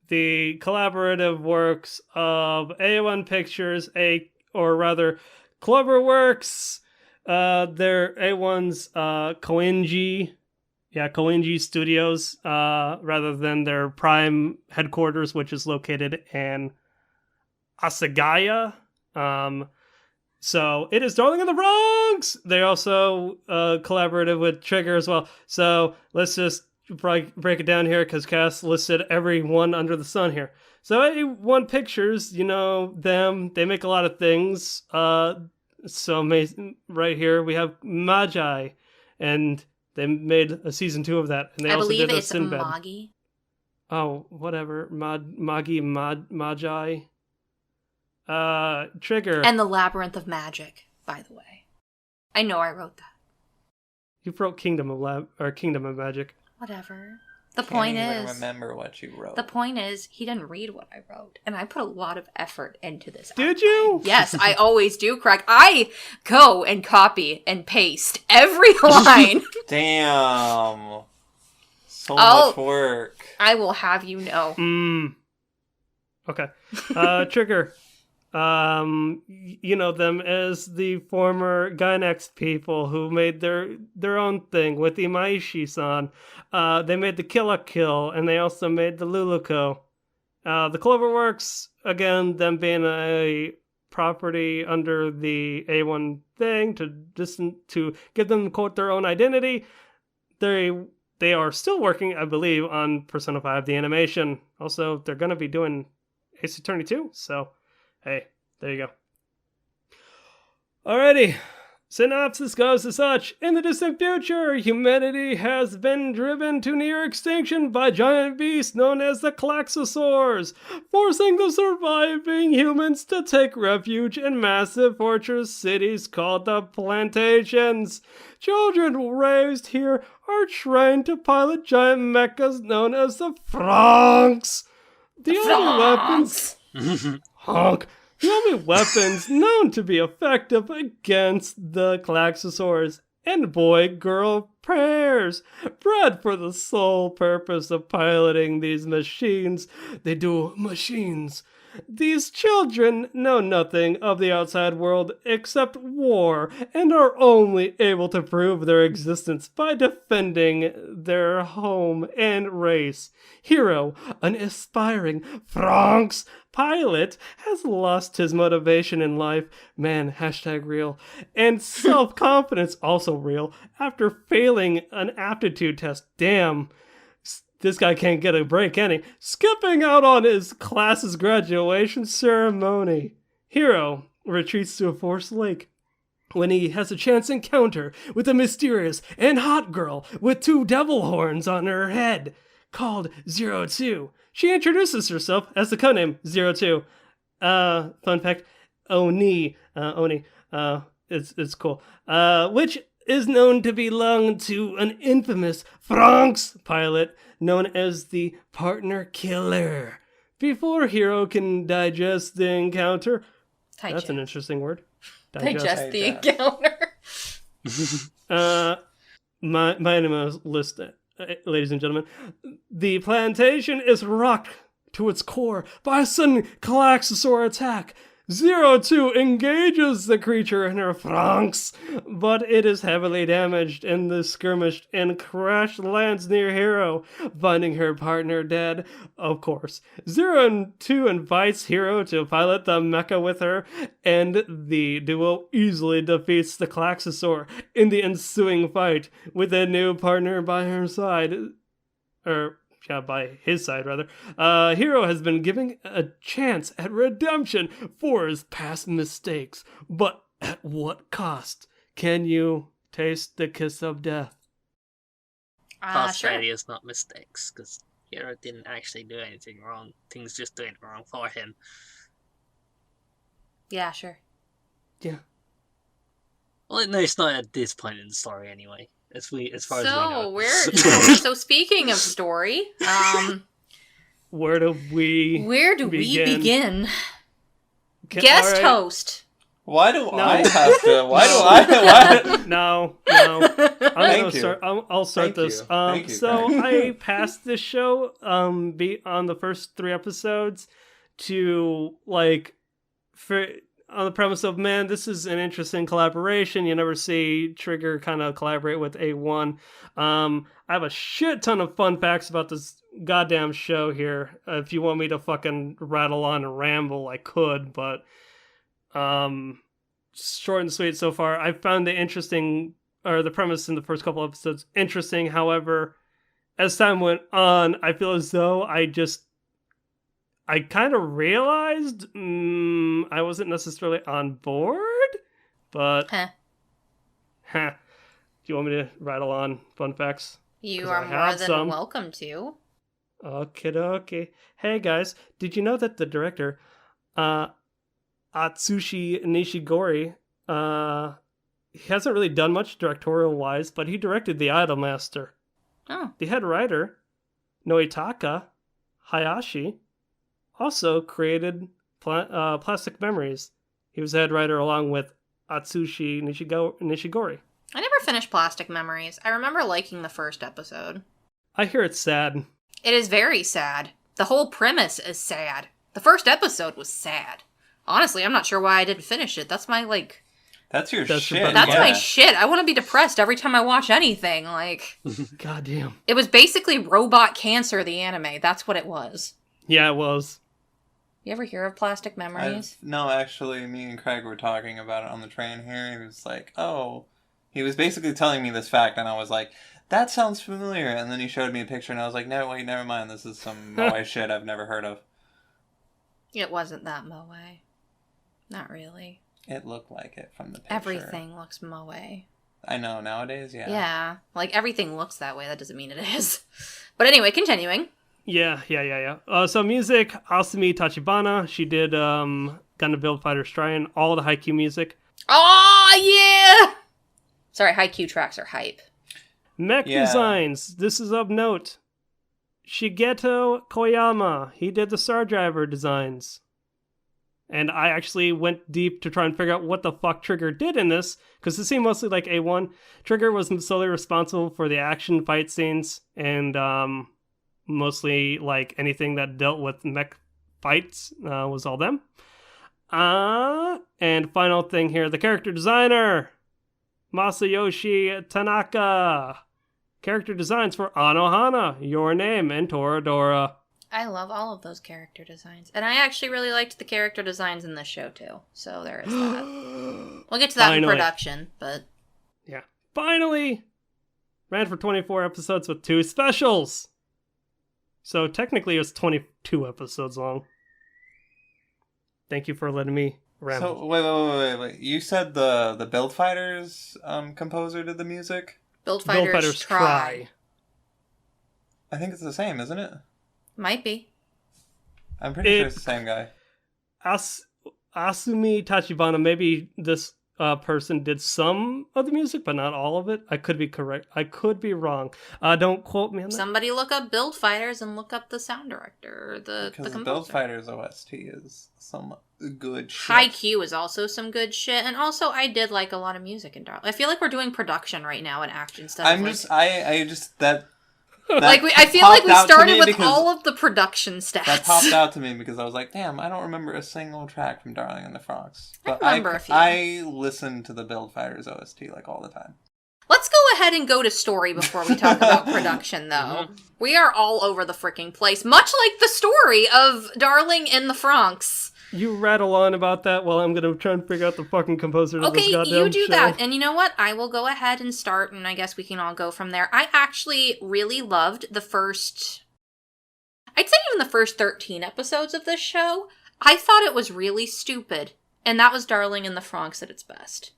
the collaborative works of A1 Pictures, CloverWorks. They're A1's Koenji. Yeah, Koenji Studios, rather than their prime headquarters, which is located in Asagaya. So it is Darling in the Bronx! They also collaborated with Trigger as well. So let's just break it down here, because Cass listed everyone under the sun here. So A1 Pictures, them, they make a lot of things. So right here we have Magi, and they made a season 2 of that, and they also
believe
did a
it's
Sinbad.
Magi.
Oh, whatever. Magi. Trigger.
And the Labyrinth of Magic, by the way. I know I wrote that.
You wrote Kingdom of Magic.
Whatever. The point
Can't
is,
even remember what you wrote.
the point is, he didn't read what I wrote, and I put a lot of effort into this.
Did you?
Yes, I always do, Craig. I go and copy and paste every line.
Damn. So much work.
I will have you know.
Okay. Trigger. You know them as the former Gainax people who made their own thing with Imaishi-san. They made the Kill la Kill, and they also made the Luluko. The CloverWorks, again, them being a property under the A1 thing to give them, quote, their own identity. They are still working, I believe, on Persona 5, the animation. Also, they're going to be doing Ace Attorney 2, so hey, there you go. Alrighty, Synopsis goes as such. In the distant future, humanity has been driven to near extinction by giant beasts known as the Klaxosaurs, forcing the surviving humans to take refuge in massive fortress cities called the Plantations. Children raised here are trained to pilot giant mechas known as the FranXX. The only weapons... Honk. The only weapons known to be effective against the Klaxosaurs and boy-girl pairs, bred for the sole purpose of piloting these machines. They do machines. These children know nothing of the outside world except war and are only able to prove their existence by defending their home and race. Hiro, an aspiring FranXX pilot, has lost his motivation in life, man, #real, and self-confidence, also real, after failing an aptitude test. Damn. This guy can't get a break, any. Skipping out on his class's graduation ceremony. Hiro retreats to a forest lake when he has a chance encounter with a mysterious and hot girl with 2 devil horns on her head called 02. She introduces herself as the codename 02. Fun fact, Oni, it's cool. Which is known to belong to an infamous FranXX pilot known as the Partner Killer. Before Hiro can digest the encounter... That's an interesting word.
Digest the encounter.
My name is list, ladies and gentlemen. The plantation is rocked to its core by a sudden Klaxosaur attack. 02 engages the creature in her FranXX, but it is heavily damaged in the skirmish and crash lands near Hiro, finding her partner dead, of course. 02 invites Hiro to pilot the mecha with her, and the duo easily defeats the Klaxosaur in the ensuing fight, with a new partner by her side. By his side, rather. Hiro has been given a chance at redemption for his past mistakes. But at what cost? Can you taste the kiss of death?
Past
Sure.
failures, not mistakes, because Hiro didn't actually do anything wrong. Things just doing wrong for him.
Yeah, sure.
Yeah.
Well, no, it's not at this point in the story anyway. As far as we know.
So speaking of story,
where do we
begin? Guest host.
Why do I have to? Why?
No. I'll start this. I passed this show on the first 3 episodes to on the premise of, man, this is an interesting collaboration. You never see Trigger kind of collaborate with A1. I have a shit ton of fun facts about this goddamn show here. If you want me to fucking rattle on and ramble, I could, but short and sweet so far. I found the premise in the first couple episodes interesting. However, as time went on, I feel as though I kind of realized I wasn't necessarily on board, but... Do you want me to rattle on fun facts?
You are more than welcome to.
Okay. Hey guys, did you know that the director, Atsushi Nishigori, he hasn't really done much directorial-wise, but he directed The Idolmaster.
Oh.
The head writer, Noitaka Hayashi, also created Plastic Memories. He was the head writer along with Atsushi Nishigori.
I never finished Plastic Memories. I remember liking the first episode.
I hear it's sad.
It is very sad. The whole premise is sad. The first episode was sad. Honestly, I'm not sure why I didn't finish it. That's my,
That's your shit.
That's my shit. I want to be depressed every time I watch anything.
Goddamn.
It was basically Robot Cancer, the anime. That's what it was.
Yeah, it was.
You ever hear of Plastic Memories?
No, actually, me and Craig were talking about it on the train here. He was like, oh. He was basically telling me this fact, and I was like, that sounds familiar. And then he showed me a picture, and I was like, no, wait, never mind. This is some moe shit I've never heard of.
It wasn't that moe. Not really.
It looked like it from the picture.
Everything looks moe.
I know, nowadays, yeah.
Yeah, like everything looks that way. That doesn't mean it is. But anyway, continuing.
Yeah. So music, Asumi Tachibana. She did Gundam Build Fighters Trine, all the Haikyuu music.
Oh, yeah! Sorry, Haikyuu tracks are hype.
Mech designs. This is of note. Shigeto Koyama. He did the Star Driver designs. And I actually went deep to try and figure out what the fuck Trigger did in this, because it seemed mostly like A1. Trigger was solely responsible for the action fight scenes, and mostly like anything that dealt with mech fights was all them. And final thing here, the character designer, Masayoshi Tanaka. Character designs for Anohana, Your Name, and Toradora.
I love all of those character designs. And I actually really liked the character designs in this show, too. So there is that. We'll get to that in production, but...
Yeah. Finally! Ran for 24 episodes with 2 specials! So technically it was 22 episodes long. Thank you for letting me ramble.
So, wait. You said the Build Fighters composer did the music?
Build Fighters Try.
I think it's the same, isn't it?
Might be.
I'm pretty sure it's the same guy.
Asumi Tachibana, maybe this person did some of the music, but not all of it. I could be correct. I could be wrong. Don't quote me on that.
Somebody look up Build Fighters and look up the sound director, or the composer.
Build Fighters OST is some good shit.
Haikyuu is also some good shit, and also I did like a lot of music in Darling. I feel like we're doing production right now and action stuff. I feel like we started with all of the production stats.
That popped out to me because I was like, damn, I don't remember a single track from Darling in the FranXX. But
I remember a few.
I listen to the Build Fighters OST like all the time.
Let's go ahead and go to story before we talk about production, though. We are all over the freaking place, much like the story of Darling in the FranXX.
You rattle on about that while I'm going to try and figure out the fucking composer of this goddamn show.
Okay, you do that. And you know what? I will go ahead and start, and I guess we can all go from there. I actually really loved the first... I'd say even the first 13 episodes of this show. I thought it was really stupid. And that was Darling in the FranXX at its best.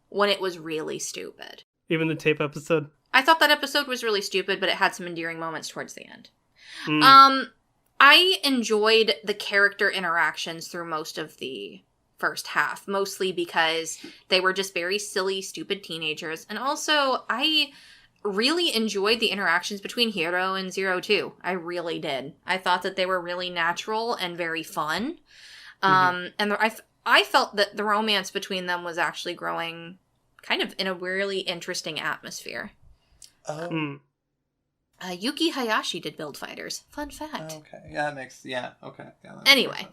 When it was really stupid.
Even the tape episode?
I thought that episode was really stupid, but it had some endearing moments towards the end. I enjoyed the character interactions through most of the first half, mostly because they were just very silly, stupid teenagers. And also, I really enjoyed the interactions between Hiro and Zero too. I really did. I thought that they were really natural and very fun. And I felt that the romance between them was actually growing kind of in a really interesting atmosphere. Yuki Hayashi did Build Fighters. Fun fact.
Okay. Yeah, that makes... Yeah, okay. Yeah,
anyway.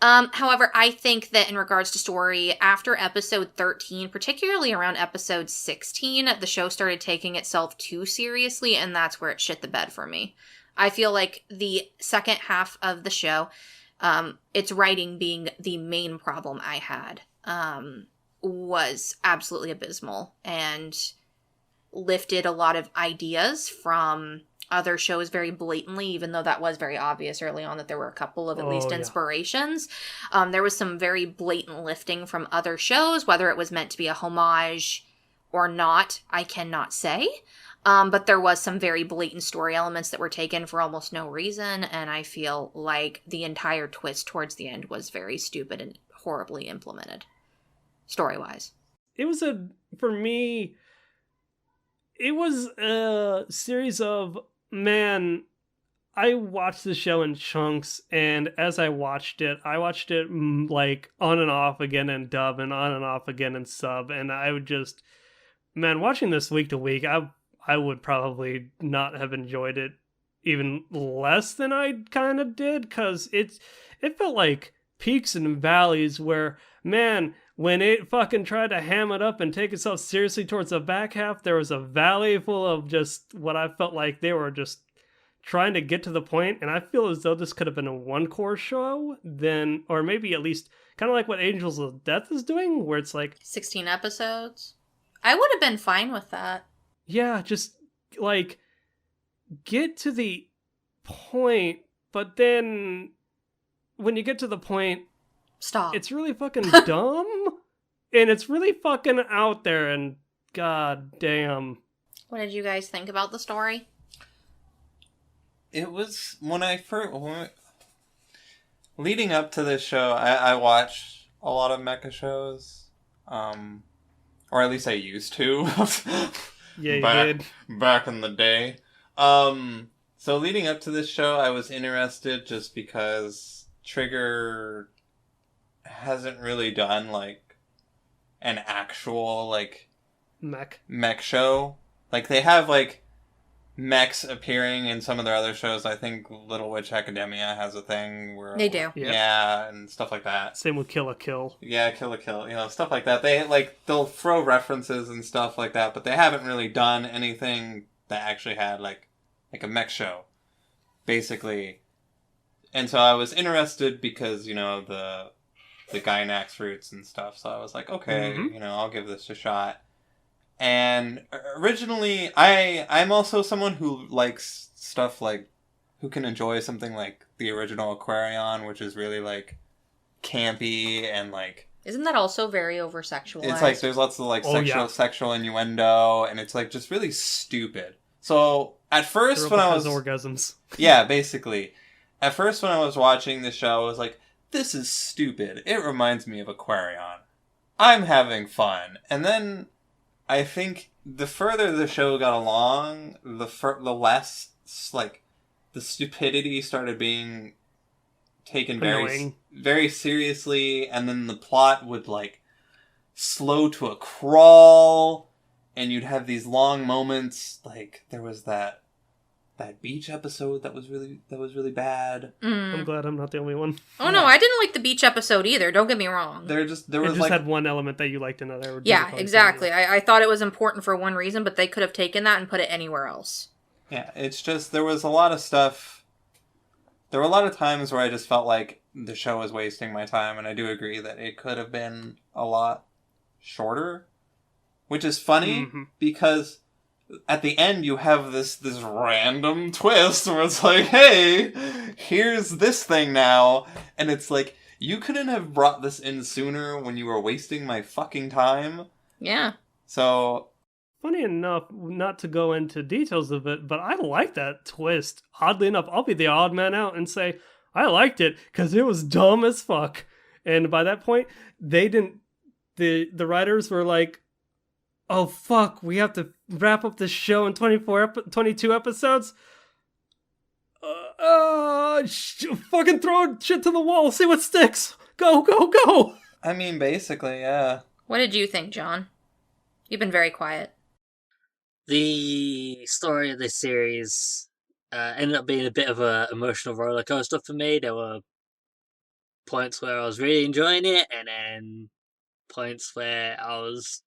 However, I think that in regards to story, after episode 13, particularly around episode 16, the show started taking itself too seriously, and that's where it shit the bed for me. I feel like the second half of the show, its writing being the main problem I had, was absolutely abysmal, and lifted a lot of ideas from other shows very blatantly, even though that was very obvious early on that there were a couple of at least inspirations. There was some very blatant lifting from other shows, whether it was meant to be a homage or not, I cannot say. But there was some very blatant story elements that were taken for almost no reason, and I feel like the entire twist towards the end was very stupid and horribly implemented, story-wise.
It was for me, it was a series of, I watched the show in chunks, and as I watched it like on and off again in dub and on and off again in sub, and I would just, watching this week to week, I would probably not have enjoyed it even less than I kind of did, because it felt like peaks and valleys where, when it fucking tried to ham it up and take itself seriously towards the back half, there was a valley full of just what I felt like they were just trying to get to the point, and I feel as though this could have been a one-core show, or maybe at least kind of like what Angels of Death is doing, where it's like
16 episodes. I would have been fine with that.
Yeah, just like get to the point, but then when you get to the point,
stop.
It's really fucking dumb. and it's really fucking out there, and god damn.
What did you guys think about the story?
It was leading up to this show, I watched a lot of mecha shows, or at least I used to.
Yeah, you did.
Back in the day. So leading up to this show, I was interested just because Trigger hasn't really done, like, an actual, like, mech show. Like, they have, like, mechs appearing in some of their other shows. I think Little Witch Academia has a thing where...
They do.
Yeah, and stuff like that.
Same with Kill la Kill.
Yeah, Kill la Kill. You know, stuff like that. They'll throw references and stuff like that, but they haven't really done anything that actually had, like a mech show, basically. And so I was interested because, you know, the Gynax roots and stuff, so I was like, okay, you know, I'll give this a shot. And originally, I'm also someone who likes stuff like, who can enjoy something like the original Aquarion, which is really, like, campy and, like...
Isn't that also very over-sexualized?
It's like, there's lots of, like, sexual innuendo, and it's, like, just really stupid. So, at first when I was...
orgasms.
Yeah, basically. At first when I was watching the show, I was like, this is stupid. It reminds me of Aquarion. I'm having fun. And then... I think the further the show got along, the less, like, the stupidity started being taken very seriously, and then the plot would, like, slow to a crawl, and you'd have these long moments, like, there was that beach episode that was really bad.
I'm glad I'm not the only one.
Oh no, I didn't like the beach episode either, don't get me wrong.
There was
just had one element that you liked in it.
Yeah, exactly. I thought it was important for one reason, but they could have taken that and put it anywhere else.
Yeah, it's just, there was a lot of stuff. There were a lot of times where I just felt like the show was wasting my time, and I do agree that it could have been a lot shorter. Which is funny, because at the end you have this random twist where it's like, hey, here's this thing now, and it's like, you couldn't have brought this in sooner when you were wasting my fucking time.
Yeah.
So...
Funny enough, not to go into details of it, but I like that twist. Oddly enough, I'll be the odd man out and say, I liked it, because it was dumb as fuck. And by that point, they didn't... The writers were like, oh fuck, we have to wrap up this show in 22 episodes? Fucking throw shit to the wall, see what sticks! Go, go, go!
I mean, basically, yeah.
What did you think, John? You've been very quiet.
The story of this series ended up being a bit of an emotional roller coaster for me. There were points where I was really enjoying it, and then points where I was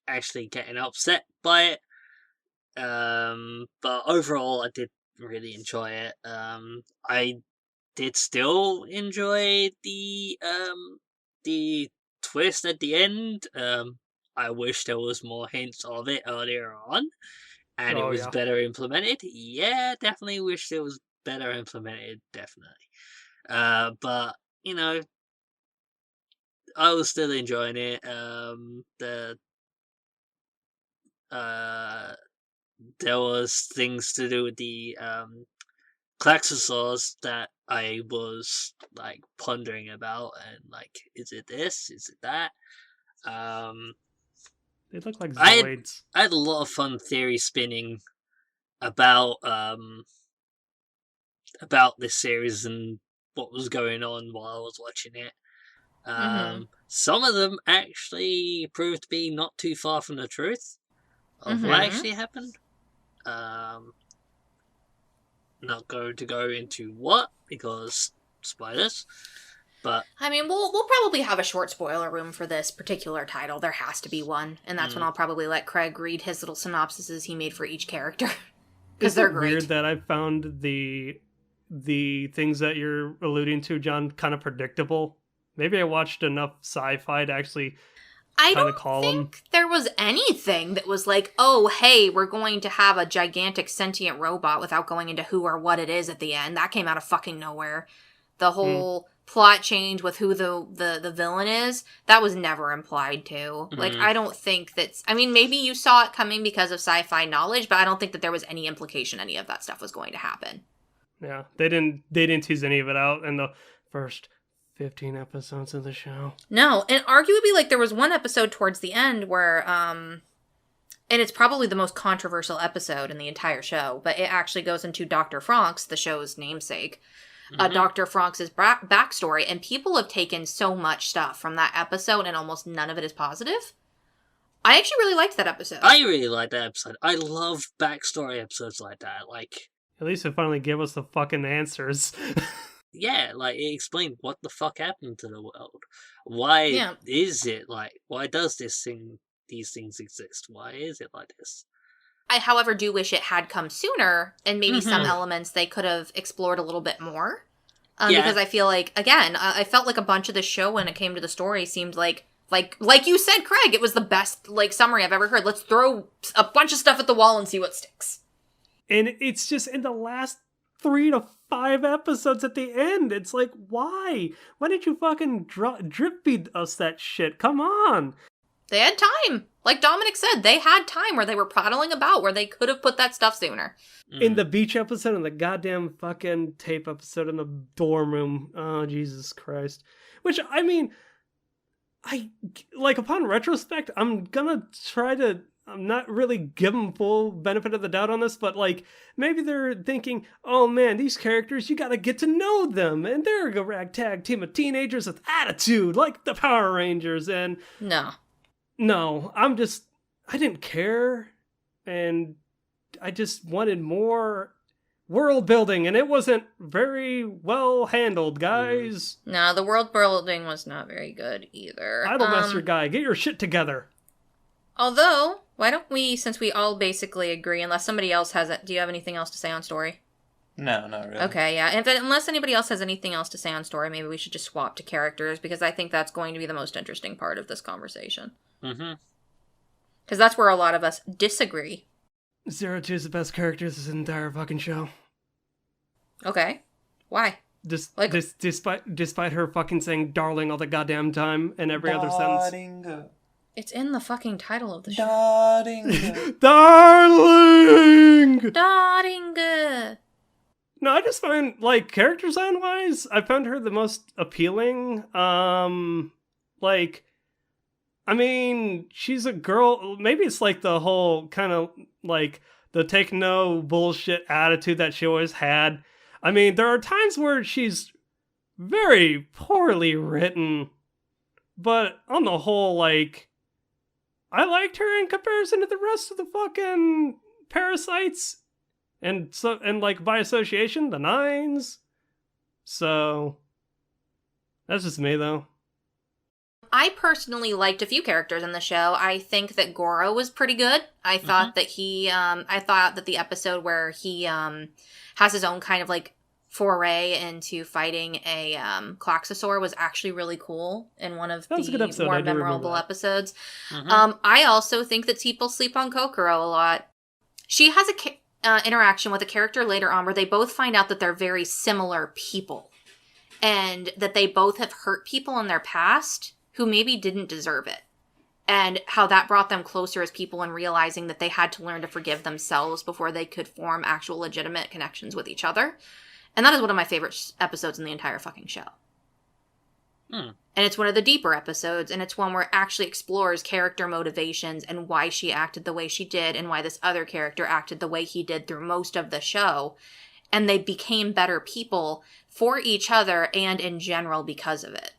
actually getting upset by it. But overall, I did really enjoy it. I did still enjoy the twist at the end. I wish there was more hints of it earlier on, and it was better implemented. Yeah, definitely wish it was better implemented, definitely. But, you know, I was still enjoying it. There was things to do with the Klaxosaurs that I was, like, pondering about, and, like, is it this? Is it that?
They look like Zoids.
I had a lot of fun theory spinning about this series and what was going on while I was watching it. Some of them actually proved to be not too far from the truth of what actually happened. Not going to go into what, because spoilers. But
I mean, we'll probably have a short spoiler room for this particular title. There has to be one, and that's when I'll probably let Craig read his little synopsises he made for each character, because they're great.
Weird that I found the things that you're alluding to, John, kind of predictable. Maybe I watched enough sci-fi to actually kind of call them. I don't think
there was anything that was like, oh, hey, we're going to have a gigantic sentient robot, without going into who or what it is at the end. That came out of fucking nowhere. The whole plot change with who the villain is, that was never implied to.
Mm-hmm.
Like, I don't think that's... I mean, maybe you saw it coming because of sci-fi knowledge, but I don't think that there was any implication any of that stuff was going to happen.
Yeah, they didn't tease any of it out in the first 15 episodes of the show.
No, and arguably, like, there was one episode towards the end where, and it's probably the most controversial episode in the entire show, but it actually goes into Dr. FranXX, the show's namesake, Dr. FranXX's backstory, and people have taken so much stuff from that episode, and almost none of it is positive. I actually really liked that episode.
I really like that episode. I love backstory episodes like that. Like,
at least it finally gave us the fucking answers.
yeah, like, it explained what the fuck happened to the world. Why is it like? Why does these things exist? Why is it like this?
I, however, do wish it had come sooner, and maybe some elements they could have explored a little bit more. Because I feel like, again, I felt like a bunch of the show when it came to the story seemed like you said, Craig, it was the best, like, summary I've ever heard. Let's throw a bunch of stuff at the wall and see what sticks.
And it's just in the last 3 to 5 episodes at the end. It's like, why? Why didn't you fucking drip feed us that shit? Come on.
They had time. Like Dominic said, they had time where they were prattling about, where they could have put that stuff sooner.
In the beach episode and the goddamn fucking tape episode in the dorm room. Oh, Jesus Christ. Which, I mean, upon retrospect, I'm not really give them full benefit of the doubt on this, but, like, maybe they're thinking, oh man, these characters, you gotta get to know them, and they're a ragtag team of teenagers with attitude, like the Power Rangers, and... No, I didn't care, and I just wanted more world building, and it wasn't very well handled, guys.
No, the world building was not very good either.
Idolmaster guy, get your shit together.
Although, why don't we, since we all basically agree, unless somebody else has it, do you have anything else to say on story?
No, not really.
Okay, yeah. Unless anybody else has anything else to say on story, maybe we should just swap to characters, because I think that's going to be the most interesting part of this conversation.
Mm-hmm.
Because that's where a lot of us disagree.
02 is the best character of this entire fucking show.
Okay. Why?
Despite her fucking saying darling all the goddamn time in every other sentence.
It's in the fucking title of the show.
Darling!
Darling!
No, I just find, like, character design-wise, I found her the most appealing. I mean, she's a girl. Maybe it's like the whole kind of like the take no bullshit attitude that she always had. I mean, there are times where she's very poorly written, but on the whole, like, I liked her in comparison to the rest of the fucking parasites, and like by association, the Nines. So that's just me, though.
I personally liked a few characters in the show. I think that Goro was pretty good. I thought that I thought that the episode where he has his own kind of like foray into fighting a Klaxosaur was actually really cool in one of the more memorable episodes. I also think that people sleep on Kokoro a lot. She has a interaction with a character later on where they both find out that they're very similar people, and that they both have hurt people in their past who maybe didn't deserve it, and how that brought them closer as people and realizing that they had to learn to forgive themselves before they could form actual legitimate connections with each other. And that is one of my favorite episodes in the entire fucking show. And it's one of the deeper episodes, and it's one where it actually explores character motivations and why she acted the way she did and why this other character acted the way he did through most of the show. And they became better people for each other and in general because of it.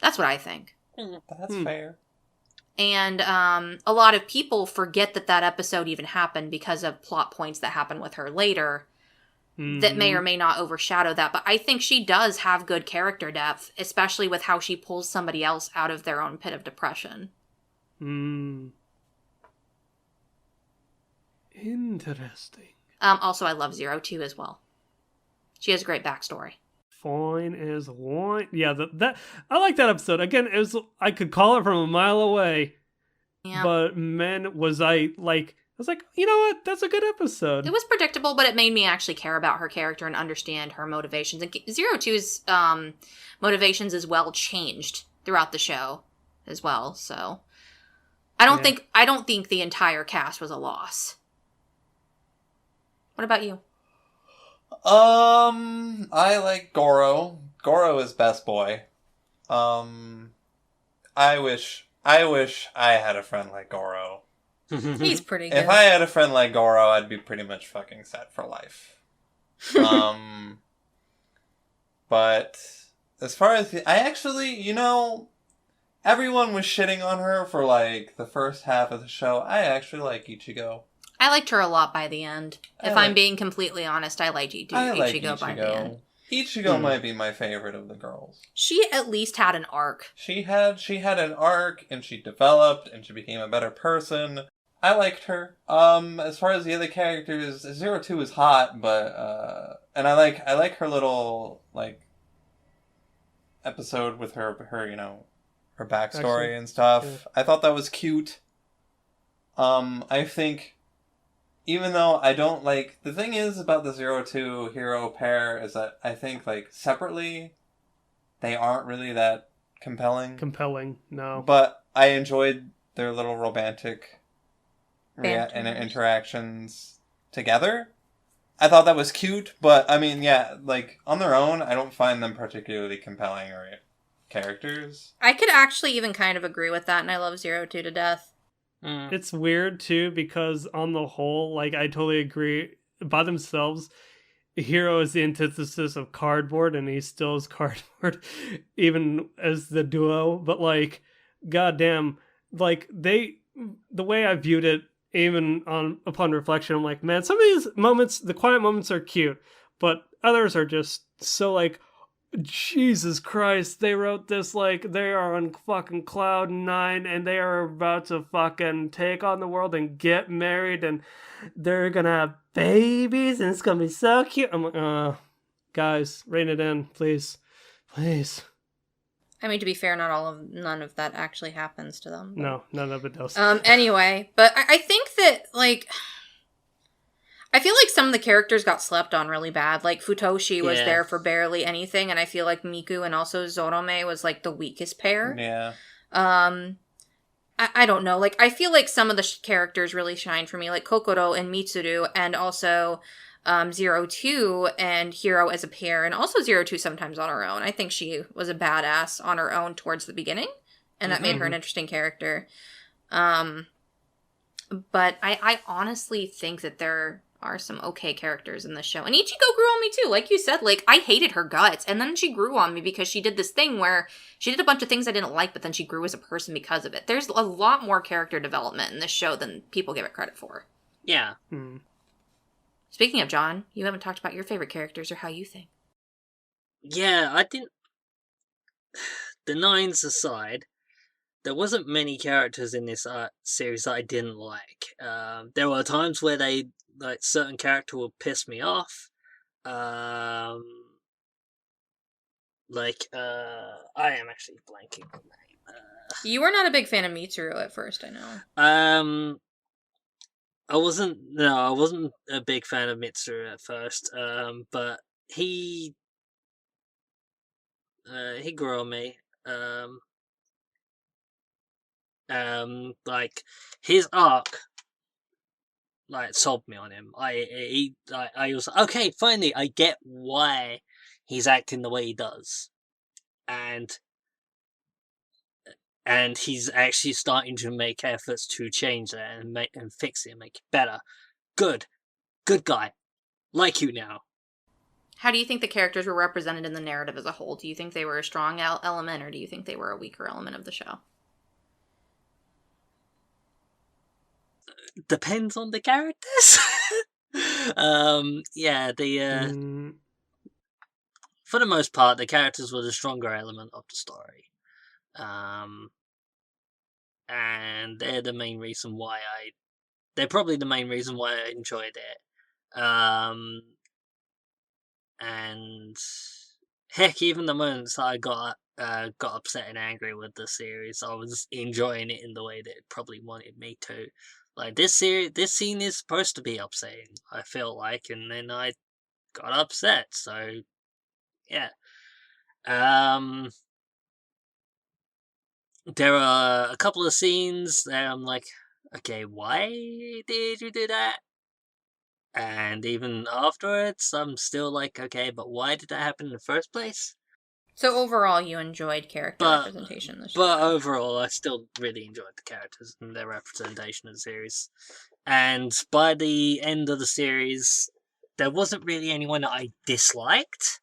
That's what I think.
That's fair.
And a lot of people forget that episode even happened because of plot points that happen with her later that may or may not overshadow that. But I think she does have good character depth, especially with how she pulls somebody else out of their own pit of depression.
Interesting.
Also, I love 02 as well. She has a great backstory.
Fine as wine. Yeah, that I like that episode. Again, it was, I could call it from a mile away.
Yeah.
But man, was I like was like, you know what? That's a good episode.
It was predictable, but it made me actually care about her character and understand her motivations. And Zero Two's motivations as well changed throughout the show as well. So I don't think the entire cast was a loss. What about you?
I like Goro. Goro is best boy. I wish I had a friend like Goro.
He's pretty good.
If I had a friend like Goro, I'd be pretty much fucking set for life. But as far as I actually, everyone was shitting on her for like the first half of the show. I actually like Ichigo.
I liked her a lot by the end. If I'm being completely honest, I liked Ichigo by the end.
Ichigo might be my favorite of the girls.
She at least had an arc.
She had an arc, and she developed, and she became a better person. I liked her. As far as the other characters, 02 is hot, but and I like her little like episode with her her backstory and stuff. Yeah. I thought that was cute. I think, even though I don't like... The thing is about the 02 hero pair is that I think, like, separately, they aren't really that compelling.
No.
But I enjoyed their little romantic interactions together. I thought that was cute, but, I mean, yeah, like, on their own, I don't find them particularly compelling or characters.
I could actually even kind of agree with that, and I love 02 to death.
It's weird too, because on the whole, like, I totally agree. By themselves, Hero is the antithesis of Cardboard, and he still is Cardboard, even as the duo. But like, goddamn, like the way I viewed it, even upon reflection, I'm like, man, some of these moments, the quiet moments, are cute, but others are just so like, Jesus Christ, they wrote this like they are on fucking cloud 9 and they are about to fucking take on the world and get married and they're gonna have babies and it's gonna be so cute. I'm like, guys, rein it in, please.
I mean, to be fair, none of that actually happens to them. But...
No, none of it does.
Anyway, but I think that, like... I feel like some of the characters got slept on really bad. Like, Futoshi was there for barely anything, and I feel like Miku and also Zorome was, like, the weakest pair.
Yeah.
I don't know. Like, I feel like some of the characters really shine for me, like Kokoro and Mitsuru, and also 02 and Hiro as a pair, and also 02 sometimes on her own. I think she was a badass on her own towards the beginning, and that made her an interesting character. But I honestly think that there are some okay characters in this show. And Ichigo grew on me too. Like you said, like, I hated her guts. And then she grew on me because she did this thing where she did a bunch of things I didn't like, but then she grew as a person because of it. There's a lot more character development in this show than people give it credit for.
Yeah.
Speaking of John, you haven't talked about your favorite characters or how you think.
Yeah, I didn't... The nines aside, there wasn't many characters in this series that I didn't like. There were times where certain character would piss me off. I am actually blanking on the name.
You were not a big fan of Mitsuru at first, I know.
I wasn't a big fan of Mitsuru at first. But he grew on me. Like, his arc, like, sold me on him. I was like, okay, finally, I get why he's acting the way he does, and he's actually starting to make efforts to change that and fix it and make it better. Good guy, like you now.
How do you think the characters were represented in the narrative as a whole? Do you think they were a strong element, or do you think they were a weaker element of the show?
Depends on the characters. For the most part, the characters were the stronger element of the story. And they're the main reason why they're probably the main reason why I enjoyed it. And heck, even the moments I got upset and angry with the series, I was enjoying it in the way that it probably wanted me to. Like this scene is supposed to be upsetting, I feel like, and then I got upset. So yeah. There are a couple of scenes that I'm like, okay, why did you do that? And even afterwards, I'm still like, okay, but why did that happen in the first place?
So overall, you enjoyed character
But
representation this
but
year.
overall, I still really enjoyed the characters and their representation in the series. And by the end of the series, there wasn't really anyone that I disliked.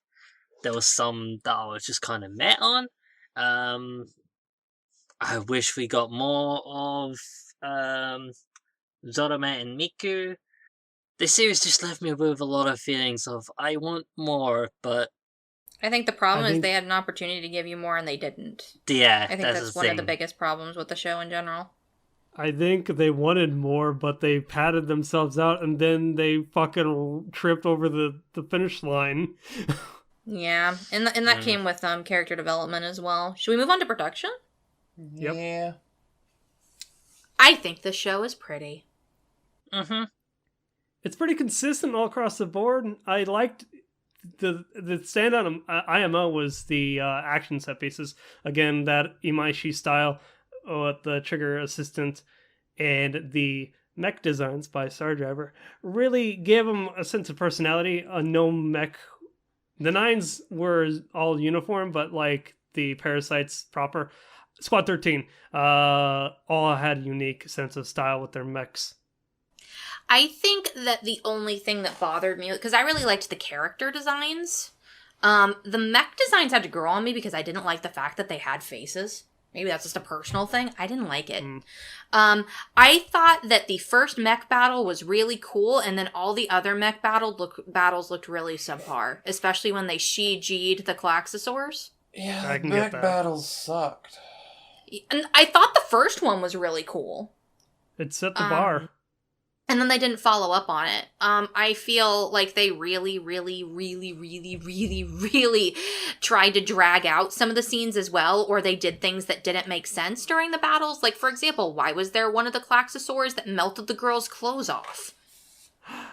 There was some that I was just kind of met on. I wish we got more of Zorome and Miku. This series just left me with a lot of feelings of I want more, but
I think the problem
I
is
think-
they had an opportunity to give you more and they didn't.
yeah,
I think
that's
that's
the
one
thing.
of the biggest problems with the show in general.
I think they wanted more, but they padded themselves out, and then they fucking tripped over the finish line.
Yeah, and that came with character development as well. Should we move on to production?
Yep.
Yeah.
I think the show is pretty.
Mm-hmm.
It's pretty consistent all across the board. I liked the standout IMO was the action set pieces. Again, that Imaishi style with the trigger assistant and the mech designs by Star Driver really gave them a sense of personality. No mech. The nines were all uniform, but like the parasites proper. Squad 13 all had a unique sense of style with their mechs.
I think that the only thing that bothered me, because I really liked the character designs, the mech designs had to grow on me because I didn't like the fact that they had faces. Maybe that's just a personal thing. I didn't like it. I thought that the first mech battle was really cool, and then all the other mech battles looked really subpar, especially when they G'd the Klaxosaurs.
Yeah,
I
the
can get
mech
that.
battles sucked.
And I thought the first one was really cool.
It set the bar.
And then they didn't follow up on it. I feel like they really, really, really, really, really, really tried to drag out some of the scenes as well, or they did things that didn't make sense during the battles. Like, for example, why was there one of the Klaxosaurs that melted the girl's clothes off?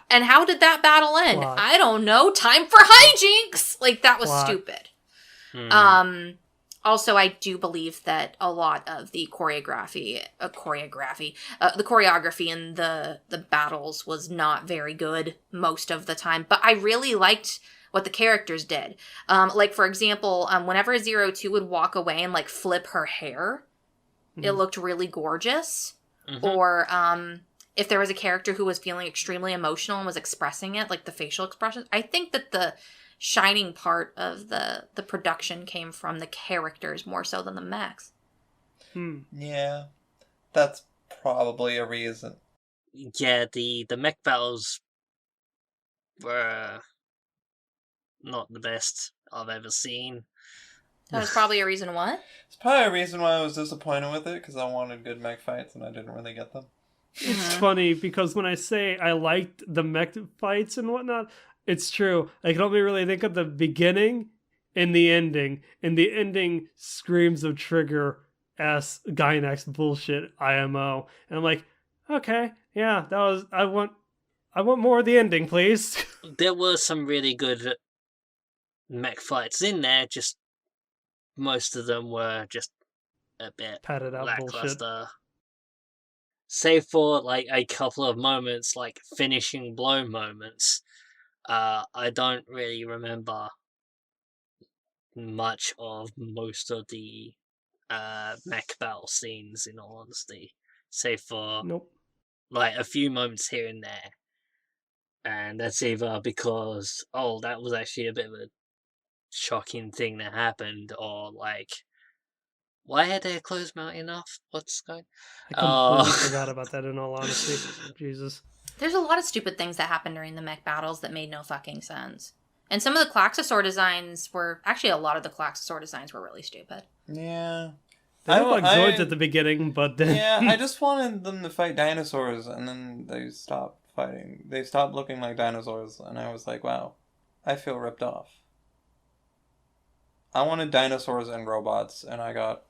And how did that battle end?
Plot.
I don't know. Time for hijinks! Like, that was
Plot.
stupid.
Hmm.
Also, I do believe that a lot of the choreography in the battles was not very good most of the time. But I really liked what the characters did. Like, for example, whenever 02 would walk away and, like, flip her hair, it looked really gorgeous.
Mhm.
Or if there was a character who was feeling extremely emotional and was expressing it, like the facial expressions, I think that the shining part of the production came from the characters more so than the mechs.
Yeah, that's probably a reason.
Yeah, the mech battles were not the best I've ever seen.
That was probably a reason what?
It's probably a reason why I was disappointed with it, because I wanted good mech fights and I didn't really get them.
It's funny because when I say I liked the mech fights and whatnot, it's true. I can only really think of the beginning and the ending. And the ending screams of Trigger S Gynax bullshit IMO. And I'm like, okay, yeah, that was I want more of the ending, please.
There were some really good mech fights in there, just most of them were just a bit
Padded out bullshit.
lackluster. Save for like a couple of moments, like finishing blow moments, I don't really remember much of most of the mech battle scenes, in all honesty, save for
Nope.
like a few moments here and there. And that's either because, oh, that was actually a bit of a shocking thing that happened, or like, why had their clothes melting off? What's going
I completely forgot about that in all honesty. Jesus.
There's a lot of stupid things that happened during the mech battles that made no fucking sense. And some of the Klaxosaur designs were... Actually, a lot of the Klaxosaur designs were really stupid.
Yeah.
They looked like Zords at the beginning, but then...
Yeah, I just wanted them to fight dinosaurs, and then they stopped fighting. They stopped looking like dinosaurs, and I was like, wow, I feel ripped off. I wanted dinosaurs and robots, and I got...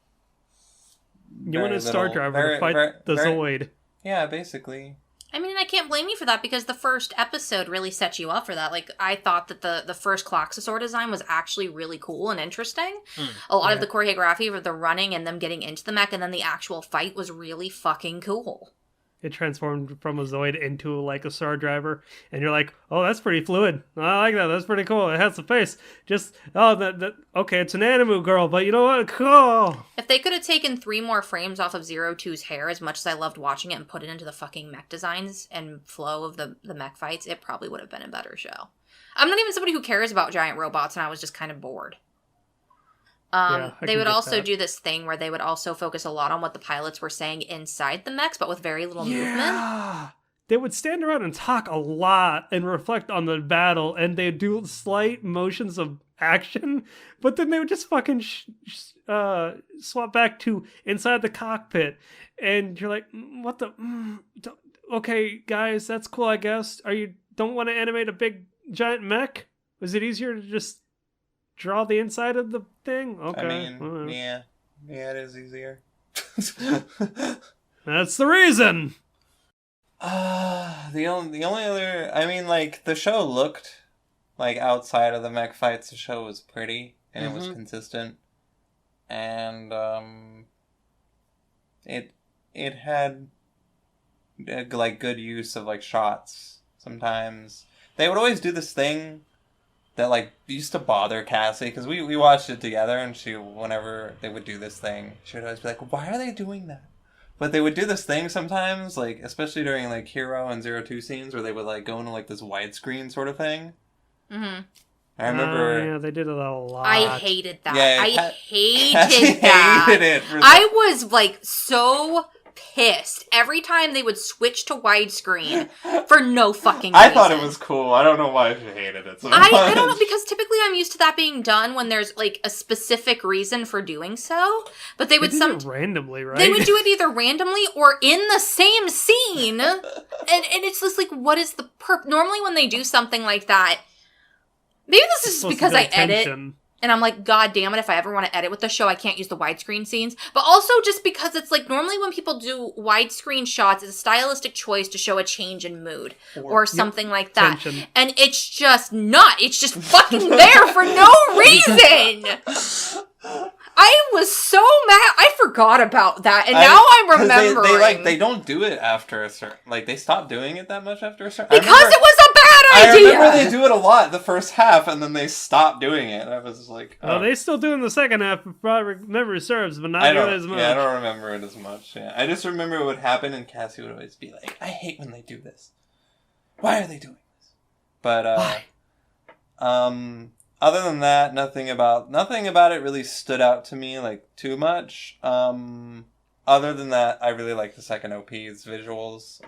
You wanted Star Driver to fight the Zoid.
Yeah, basically.
I mean, I can't blame you for that because the first episode really set you up for that. Like, I thought that the first Cloxosaur design was actually really cool and interesting. A lot of the choreography of the running and them getting into the mech and then the actual fight was really fucking cool.
It transformed from a Zoid into like a Star Driver, and you're like, oh, that's pretty fluid. I like that. That's pretty cool. It has a face. Just, okay, it's an Animu girl, but you know what? Cool.
If they could have taken 3 more frames off of Zero Two's hair, as much as I loved watching it, and put it into the fucking mech designs and flow of the mech fights, it probably would have been a better show. I'm not even somebody who cares about giant robots, and I was just kind of bored. They would also do this thing where they would also focus a lot on what the pilots were saying inside the mechs, but with very little movement.
They would stand around and talk a lot and reflect on the battle, and they'd do slight motions of action, but then they would just fucking swap back to inside the cockpit, and you're like, what the... okay, guys, that's cool, I guess. Don't want to animate a big giant mech? Was it easier to just draw the inside of the thing? Okay.
I mean, yeah, it is easier.
That's the reason.
The only other, I mean, like, the show looked like outside of the mech fights, the show was pretty and it was consistent, and it had like good use of like shots. Sometimes they would always do this thing that like used to bother Cassie because we watched it together, and whenever they would do this thing, she would always be like, why are they doing that? But they would do this thing sometimes, like especially during like Hero and 02 scenes, where they would like go into like this widescreen sort of thing. I remember.
Yeah, they did it a lot.
I hated that.
Yeah,
I hated
Cassie
that.
hated it.
I was like so pissed every time they would switch to widescreen for no fucking reason.
I thought it was cool. I don't know why she hated it so much.
I don't know, because typically I'm used to that being done when there's like a specific reason for doing so. But they would
do it randomly, right?
They would do it either randomly or in the same scene. and it's just like, what is the normally when they do something like that, maybe this is because I edit. And I'm like, God damn it, if I ever want to edit with the show, I can't use the widescreen scenes. But also just because it's like, normally when people do widescreen shots, it's a stylistic choice to show a change in mood. Or something like that. Tension. And it's just not. It's just fucking there for no reason. I was so mad. I forgot about that. And now I'm remembering.
They don't do it after a certain... Like, they stop doing it that much after a certain...
Because it was a bad idea!
I remember they do it a lot the first half, and then they stop doing it. I was like...
Oh, they still do it in the second half, if memory serves, but not nearly as much.
Yeah, I don't remember it as much. Yeah. I just remember it would happen, and Cassie would always be like, I hate when they do this. Why are they doing this? But,
Why?
Other than that, nothing about it really stood out to me, like, too much. Other than that, I really like the second OP's visuals.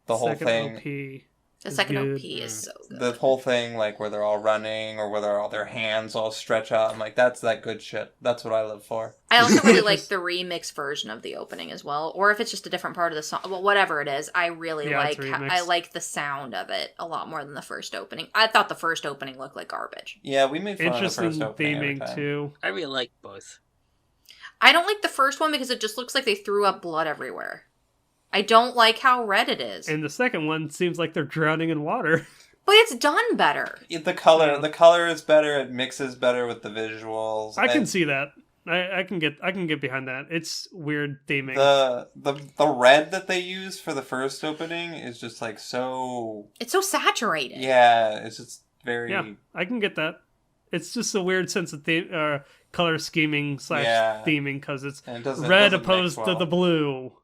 The whole thing.
The second OP is so good.
The whole thing, like, where they're all running, or where all their hands all stretch out. I'm like, that's that good shit. That's what I live for.
I also really like the remix version of the opening as well. Or if it's just a different part of the song. Well, whatever it is, I really I like the sound of it a lot more than the first opening. I thought the first opening looked like garbage.
Yeah, we made fun of the first
interesting
opening
theming, too.
I really like both.
I don't like the first one because it just looks like they threw up blood everywhere. I don't like how red it is.
And the second one seems like they're drowning in water.
But it's done better.
The color is better. It mixes better with the visuals.
I can see that. I can get behind that. It's weird theming.
The red that they use for the first opening is just like so...
It's so saturated.
Yeah, it's just very...
Yeah, I can get that. It's just a weird sense of color scheming / theming, because it's red opposed to the blue.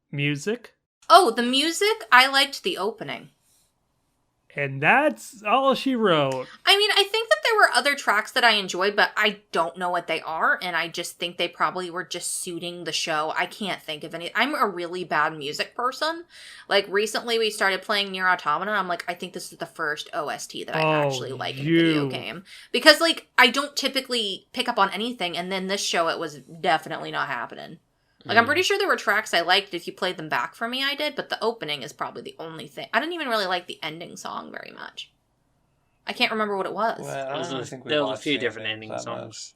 Music?
Oh, the music? I liked the opening.
And that's all she wrote.
I mean, I think that there were other tracks that I enjoyed, but I don't know what they are, and I just think they probably were just suiting the show. I can't think of any. I'm a really bad music person. Like, recently we started playing Nier Automata, and I'm like, I think this is the first OST that I actually like in a video game. Because, like, I don't typically pick up on anything, and then this show, it was definitely not happening. Like, I'm pretty sure there were tracks I liked. If you played them back for me, I did. But the opening is probably the only thing. I didn't even really like the ending song very much. I can't remember what it was.
Well, I don't really think
there were a few different ending songs.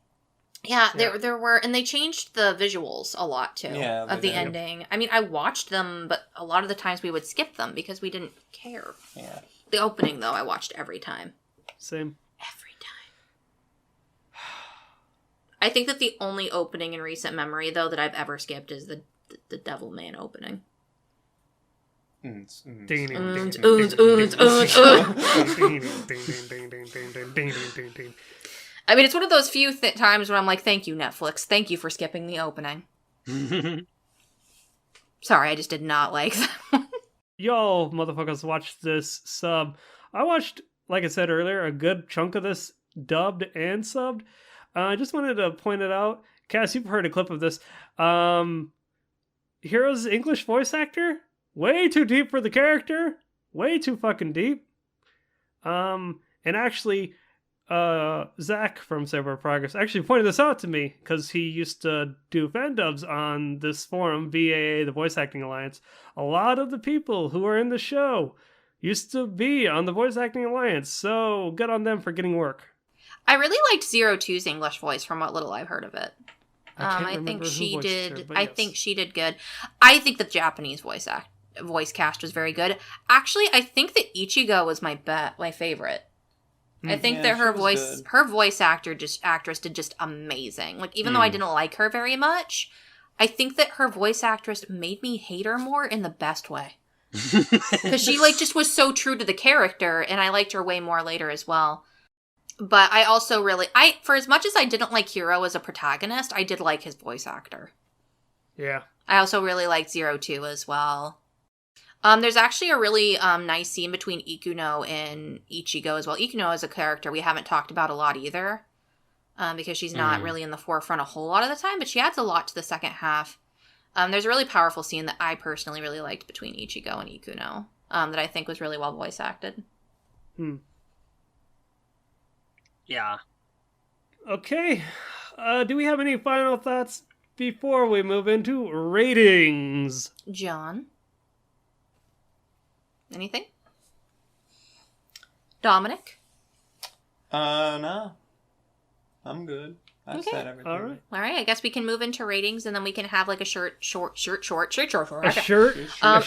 Yeah, there were, and they changed the visuals a lot too of the
did.
ending. I mean, I watched them, but a lot of the times we would skip them because we didn't care.
Yeah.
The opening, though, I watched every time.
Same.
Every time. I think that the only opening in recent memory, though, that I've ever skipped is the Devilman opening. I mean, it's one of those few times where I'm like, thank you, Netflix. Thank you for skipping the opening. Sorry, I just did not like that one.
Y'all motherfuckers watched this sub. I watched, like I said earlier, a good chunk of this dubbed and subbed. I just wanted to point it out. Cass, you've heard a clip of this. Hero's English voice actor? Way too deep for the character. Way too fucking deep. And actually, Zach from Saber of Progress actually pointed this out to me because he used to do Fandoms on this forum, VAA, the Voice Acting Alliance. A lot of the people who are in the show used to be on the Voice Acting Alliance, so good on them for getting work.
I really liked Zero Two's English voice from what little I've heard of it. I think she did. I think she did good. I think the Japanese voice cast was very good. Actually, I think that Ichigo was my favorite. I think that her voice actress did just amazing. Like, even though I didn't like her very much, I think that her voice actress made me hate her more in the best way. Because she just was so true to the character, and I liked her way more later as well. But I also for as much as I didn't like Hiro as a protagonist, I did like his voice actor.
Yeah.
I also really liked Zero Two as well. There's actually a really nice scene between Ikuno and Ichigo as well. Ikuno is a character we haven't talked about a lot either, because she's not really in the forefront a whole lot of the time, but she adds a lot to the second half. There's a really powerful scene that I personally really liked between Ichigo and Ikuno, that I think was really well voice acted.
Yeah.
Okay. Do we have any final thoughts before we move into ratings?
John? Anything? Dominic?
No. I'm good. I've said everything.
All right.
I guess we can move into ratings, and then we can have like a short.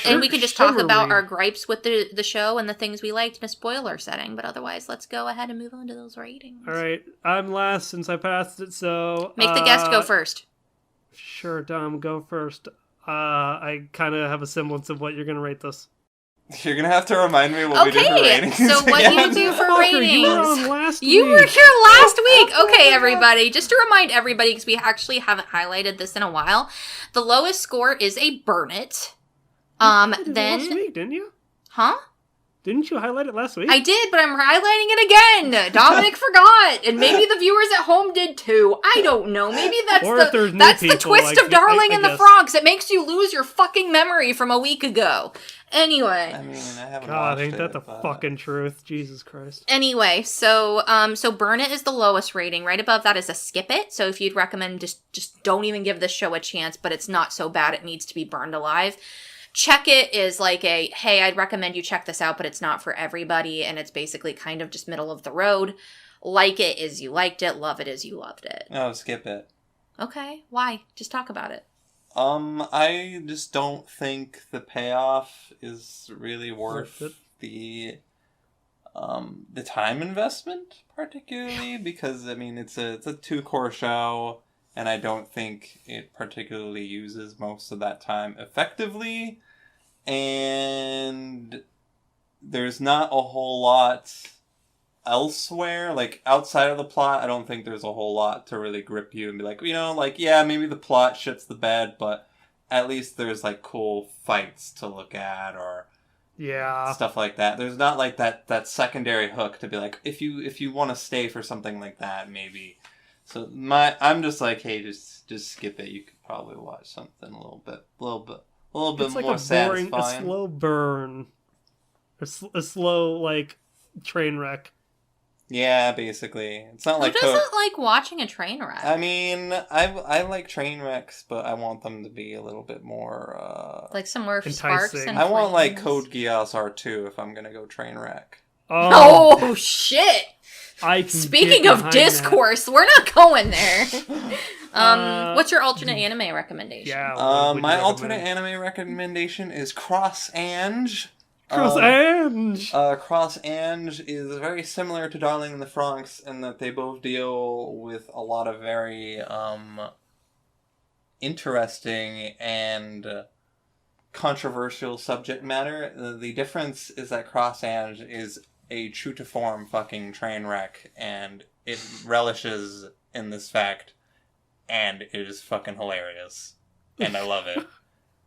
And we can just talk about our gripes with the show and the things we liked in a spoiler setting. But otherwise, let's go ahead and move on to those ratings.
All right. I'm last since I passed it, so...
Make the guest go first.
Sure, Dom, go first. I kind of have a semblance of what you're going to rate this.
You're gonna have to remind me what we did for ratings.
So what you do for ratings?
You were on last week.
You were here last week. Okay, everybody. Just to remind everybody, because we actually haven't highlighted this in a while, the lowest score is a burn it.
You did it last week, didn't you?
Huh?
Didn't you highlight it last week?
I did, but I'm highlighting it again. Dominic forgot, and maybe the viewers at home did too. I don't know. Maybe that's the twist of Darling and the Frogs. It makes you lose your fucking memory from a week ago. Anyway.
I mean, I haven't
God,
watched
ain't that
it,
the fucking truth? Jesus Christ.
Anyway, so Burn It is the lowest rating. Right above that is a Skip It. So if you'd recommend just don't even give this show a chance, but it's not so bad it needs to be burned alive. Check It is like hey, I'd recommend you check this out, but it's not for everybody, and it's basically kind of just middle of the road. Like It is you liked it, love it is you loved it.
Oh, Skip It.
Okay, why? Just talk about it.
I just don't think the payoff is really worth the time investment, particularly because I mean it's a 2-core show, and I don't think it particularly uses most of that time effectively, and there's not a whole lot elsewhere, like outside of the plot. I don't think there's a whole lot to really grip you and be like, yeah, maybe the plot shits the bed, but at least there's like cool fights to look at or stuff like that. There's not like that secondary hook to be like, if you want to stay for something like that, maybe. So I'm just like, hey, just skip it. You could probably watch something a little bit
It's like
more
a boring,
satisfying.
a slow burn, a slow like train wreck.
Yeah, basically. It's not
Who
like
doesn't like watching a train wreck?
I mean, I like train wrecks, but I want them to be a little bit more
like some more sparks and
I want like
flames.
Code Geass R2 if I'm gonna go train wreck.
Oh shit!
I can
Speaking
get
of
behind
Discourse, we're not going there. What's your alternate anime recommendation?
Yeah. What would
My
you
alternate
recommend?
anime recommendation is CrossAnge.
Cross Ange.
CrossAnge is very similar to Darling in the Franxx in that they both deal with a lot of very interesting and controversial subject matter. The difference is that CrossAnge is a true-to-form fucking train wreck, and it relishes in this fact, and it is fucking hilarious. And I love it.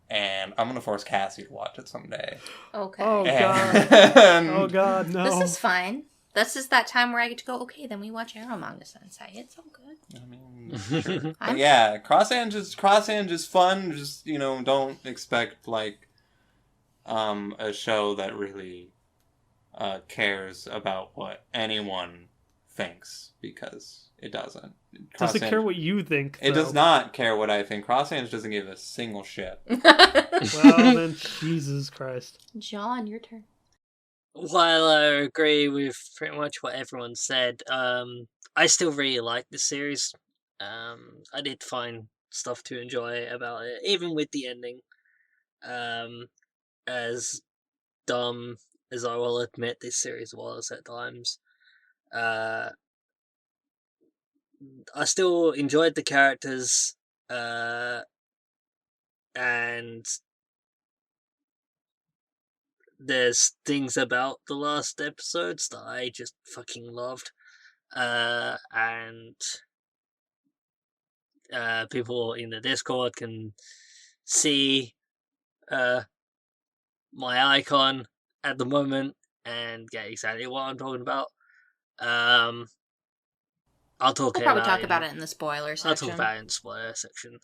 And I'm gonna force Cassie to watch it someday.
Okay.
Oh,
And-
Oh god, no.
This is fine. This is that time where I get to go, okay, then we watch Aromanga Sensei. It's all good.
I mean, sure. But yeah, CrossAnge is fun. Just, don't expect, like, a show that really cares about what anyone thinks, because it doesn't.
Does it care what you think, though?
It does not care what I think. CrossAnge doesn't give a single shit.
Well, then, Jesus Christ.
John, your turn.
While I agree with pretty much what everyone said, I still really like the series. I did find stuff to enjoy about it, even with the ending. As dumb as I will admit this series was at times, I still enjoyed the characters, and there's things about the last episodes that I just fucking loved. And people in the Discord can see my icon at the moment and get exactly what I'm talking about. I'll talk
We'll probably talk about it in the spoiler section.
I'll talk about it in the spoiler section.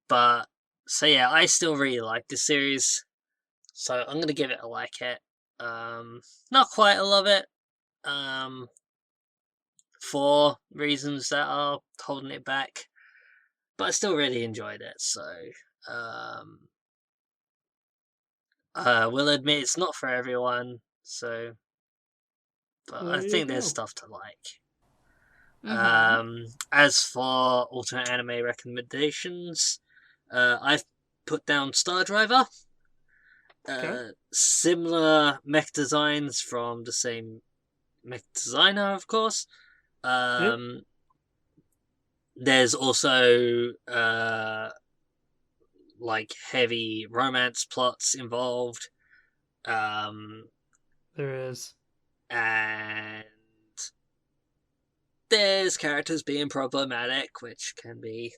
But so yeah, I still really like this series, so I'm gonna give it a like it. Not quite a love it. For reasons that are holding it back, but I still really enjoyed it. So will admit it's not for everyone. So, but
There
I
you
think there's
go.
stuff to like.
Mhm.
As for alternate anime recommendations, I've put down Star Driver.
Okay.
Similar mech designs from the same mech designer, of course. There's also like heavy romance plots involved.
There is.
And there's characters being problematic, which can be,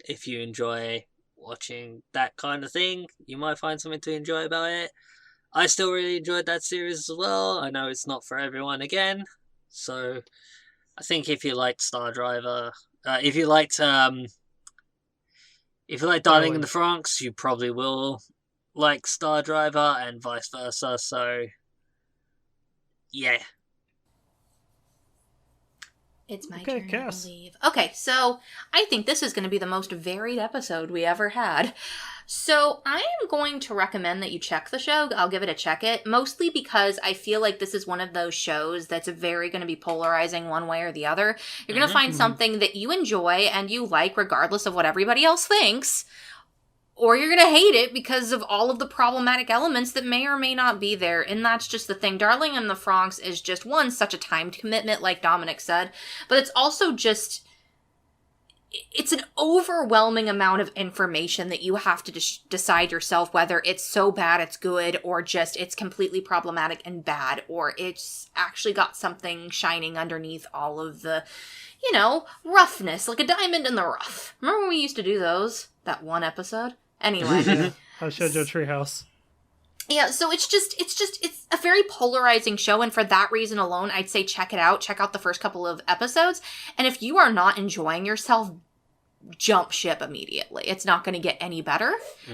if you enjoy watching that kind of thing, you might find something to enjoy about it. I still really enjoyed that series as well. I know it's not for everyone again, so I think if you liked Star Driver, if you liked Darling in the Franxx, you probably will like Star Driver, and vice versa. So yeah.
It's my
Okay,
turn,
Cass.
I believe. Okay, so I think this is going to be the most varied episode we ever had. So I am going to recommend that you check the show. I'll give it a check it, mostly because I feel like this is one of those shows that's very going to be polarizing one way or the other. You're going to find something that you enjoy and you like regardless of what everybody else thinks, or you're going to hate it because of all of the problematic elements that may or may not be there. And that's just the thing. Darling in the Franxx is just, one, such a timed commitment, like Dominic said, but it's also just, it's an overwhelming amount of information that you have to decide yourself whether it's so bad it's good, or just it's completely problematic and bad, or it's actually got something shining underneath all of the, roughness, like a diamond in the rough. Remember when we used to do those? That one episode? Anyway.
Shoujo Treehouse.
Yeah, so it's a very polarizing show, and for that reason alone, I'd say check it out. Check out the first couple of episodes, and if you are not enjoying yourself, jump ship immediately. It's not going to get any better.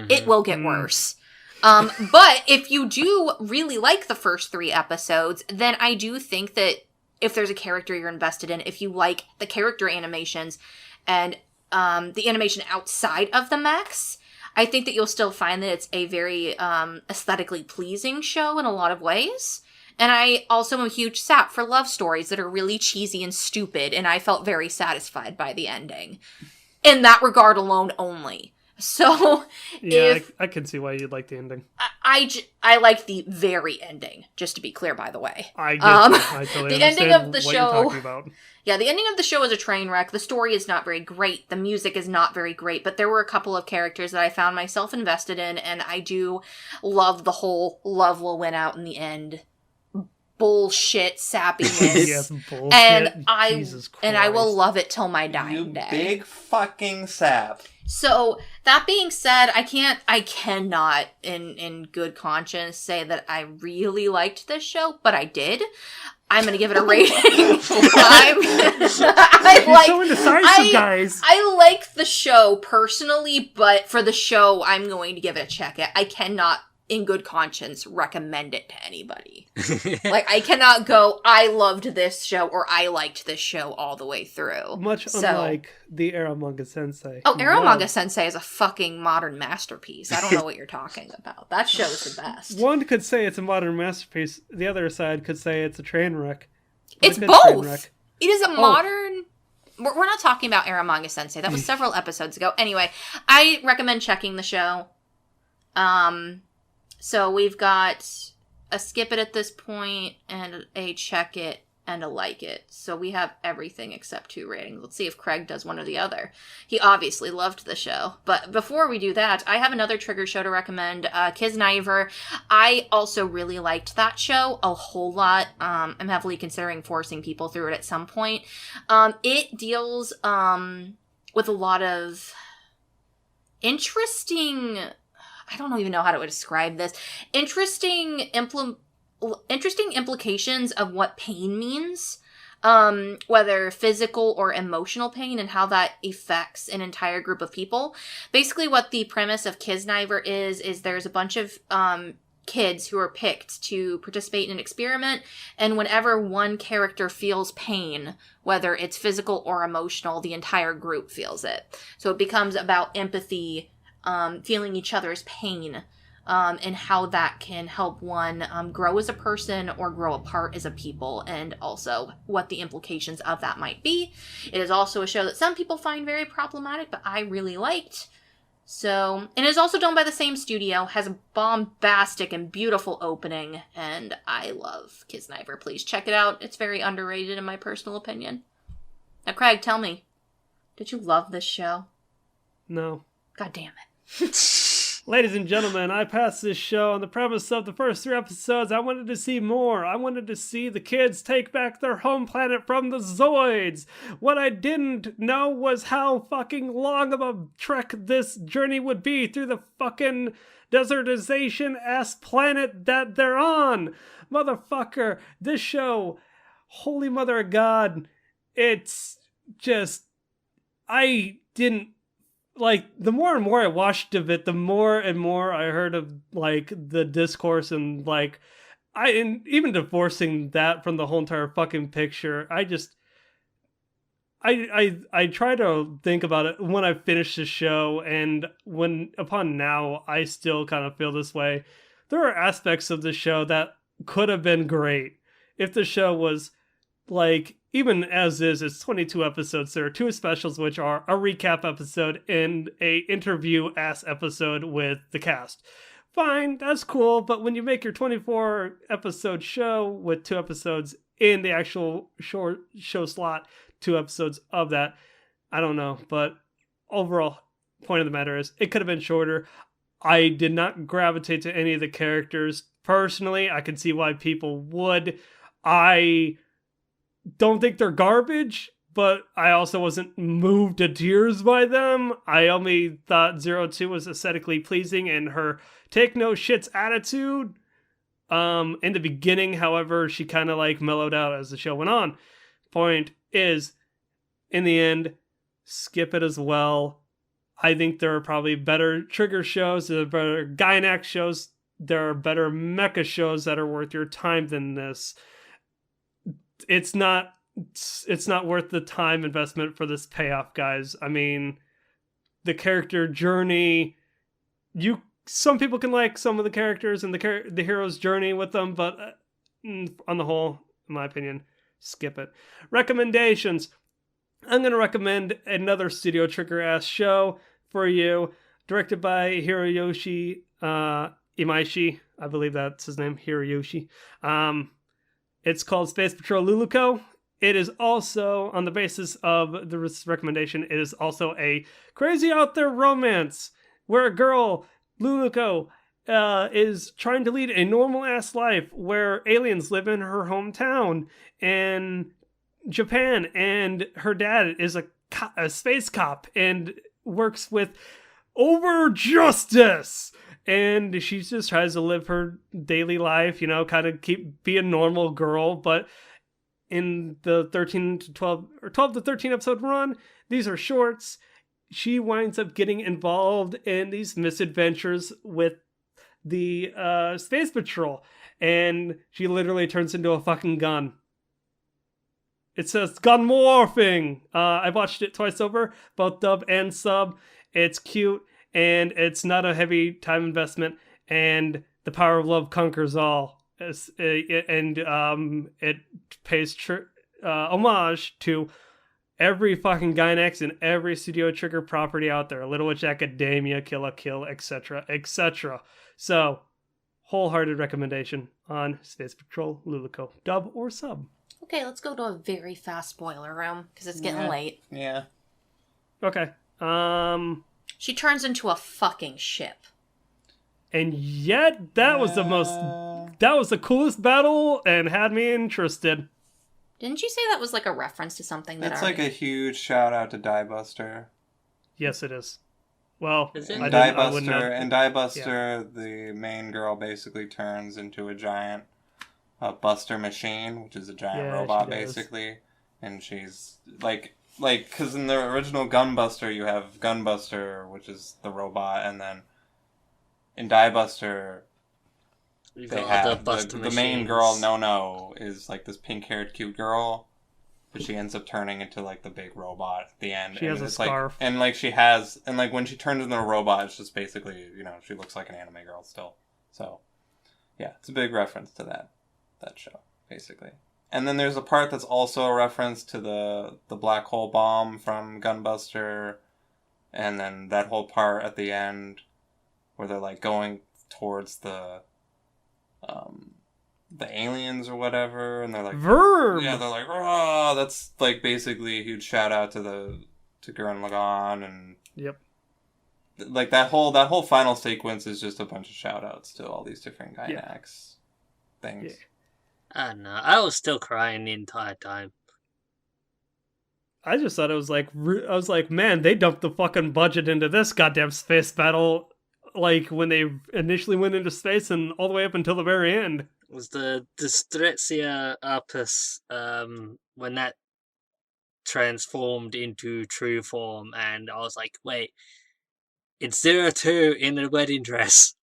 It will get worse. But if you do really like the first 3 episodes, then I do think that if there's a character you're invested in, if you like the character animations and the animation outside of the mechs, I think that you'll still find that it's a very aesthetically pleasing show in a lot of ways. And I also am a huge sap for love stories that are really cheesy and stupid, and I felt very satisfied by the ending. In that regard alone only. So,
yeah, I can see why you'd like the ending.
I like the very ending, just to be clear, by the way.
I get you. I totally
the ending of the
what
show,
you're talking about.
Yeah, the ending of the show is a train wreck. The story is not very great. The music is not very great. But there were a couple of characters that I found myself invested in, and I do love the whole love will win out in the end bullshit sappiness.
Yes, bullshit. Jesus Christ.
And I will love it till my dying day.
Big fucking sap.
So, that being said, I cannot in good conscience say that I really liked this show, but I did. I'm gonna give it a rating.
You're so indecisive, guys.
I like the show personally, but for the show, I'm going to give it a check. I cannot, in good conscience, recommend it to anybody. Like, I cannot go, I loved this show, or I liked this show all the way through.
Unlike the Aramanga Sensei.
Oh, Aramanga Sensei is a fucking modern masterpiece. I don't know what you're talking about. That show is the best.
One could say it's a modern masterpiece. The other side could say it's a train wreck.
It's both. It is a modern... We're not talking about Aramanga Sensei. That was several episodes ago. Anyway, I recommend checking the show. So we've got a skip it at this point, and a check it, and a like it. So we have everything except 2 ratings. Let's see if Craig does one or the other. He obviously loved the show. But before we do that, I have another trigger show to recommend, Kisniver. I also really liked that show a whole lot. I'm heavily considering forcing people through it at some point. It deals with a lot of interesting... I don't even know how to describe this. Interesting implications of what pain means, whether physical or emotional pain, and how that affects an entire group of people. Basically, what the premise of Kisniver is there's a bunch of kids who are picked to participate in an experiment, and whenever one character feels pain, whether it's physical or emotional, the entire group feels it. So it becomes about empathy, feeling each other's pain, and how that can help one grow as a person or grow apart as a people, and also what the implications of that might be. It is also a show that some people find very problematic, but I really liked. So, and it is also done by the same studio, has a bombastic and beautiful opening, and I love Kisniver. Please check it out. It's very underrated in my personal opinion. Now, Craig, tell me, did you love this show?
No.
God damn it.
Ladies and gentlemen, I passed this show on the premise of the first 3 episodes. I wanted to see more. I wanted to see the kids take back their home planet from the Zoids. What I didn't know was how fucking long of a trek this journey would be through the fucking desertization-ass planet that they're on. Motherfucker, this show, holy mother of God, it's just... I didn't... Like, the more and more I watched of it, the more and more I heard of, like, the discourse, and, like, and even divorcing that from the whole entire fucking picture, I try to think about it when I finish the show, and upon now, I still kind of feel this way. There are aspects of the show that could have been great if the show was, like, even as is, it's 22 episodes. There are 2 specials, which are a recap episode and a interview-ass episode with the cast. Fine, that's cool, but when you make your 24-episode show with 2 episodes in the actual short show slot, 2 episodes of that, I don't know. But overall, point of the matter is, it could have been shorter. I did not gravitate to any of the characters. Personally, I can see why people would. I don't think they're garbage, but I also wasn't moved to tears by them. I only thought 02 was aesthetically pleasing, and her take no shits attitude. In the beginning, however, she kind of like mellowed out as the show went on. Point is, in the end, skip it as well. I think there are probably better trigger shows, there are better Gynax shows, there are better mecha shows that are worth your time than this. It's not worth the time investment for this payoff, guys. I mean, the character journey, some people can like some of the characters and the hero's journey with them, but on the whole, in my opinion, skip it. Recommendations. I'm going to recommend another Studio Trigger-ass show for you, directed by Hiroyoshi Imaishi. I believe that's his name, Hiroyoshi. It's called Space Patrol Luluko. It is also, on the basis of the recommendation, it is also a crazy out there romance where a girl, Luluko, is trying to lead a normal-ass life where aliens live in her hometown in Japan, and her dad is a space cop and works with over justice, and she just tries to live her daily life, kind of be a normal girl. But in the 12 to 13 episode run, these are shorts, she winds up getting involved in these misadventures with the Space Patrol, and she literally turns into a fucking gun. It says gun morphing. I watched it twice over, both dub and sub. It's cute, and it's not a heavy time investment, and the power of love conquers all. And it pays homage to every fucking Gainax and every Studio Trigger property out there. Little Witch Academia, Kill la Kill, etc., etc. So, wholehearted recommendation on Space Patrol Luluko, dub or sub.
Okay, let's go to a very fast spoiler room, because it's getting late.
Yeah.
Okay.
She turns into a fucking ship.
And yet, that was the coolest battle and had me interested.
Didn't you say that was like a reference to something that
It's like a huge shout out to Diebuster.
Yes, it is. Well,
Is it?
In Diebuster, the main girl basically turns into a giant buster machine, which is a giant robot, basically. And she's because in the original Gunbuster, you have Gunbuster, which is the robot, and then in Diebuster, they have the main girl, No, is like this pink-haired cute girl, but she ends up turning into like the big robot at the end.
She has a scarf.
And when she turns into a robot, it's just basically, she looks like an anime girl still. So, yeah, it's a big reference to that show, basically. And then there's a part that's also a reference to the black hole bomb from Gunbuster, and then that whole part at the end where they're like going towards the aliens or whatever, and they're like
Verb.
Yeah, they're like, "Oh," that's like basically a huge shout out to Gurren Lagann, and
yep.
Like that whole final sequence is just a bunch of shout outs to all these different Gainax things.
Yeah.
I don't know. I was still crying the entire time.
I just thought it was I was like, man, they dumped the fucking budget into this goddamn space battle, like when they initially went into space and all the way up until the very end.
It was the Distretia Apus, when that transformed into true form, and I was like, wait, it's 02 in a wedding dress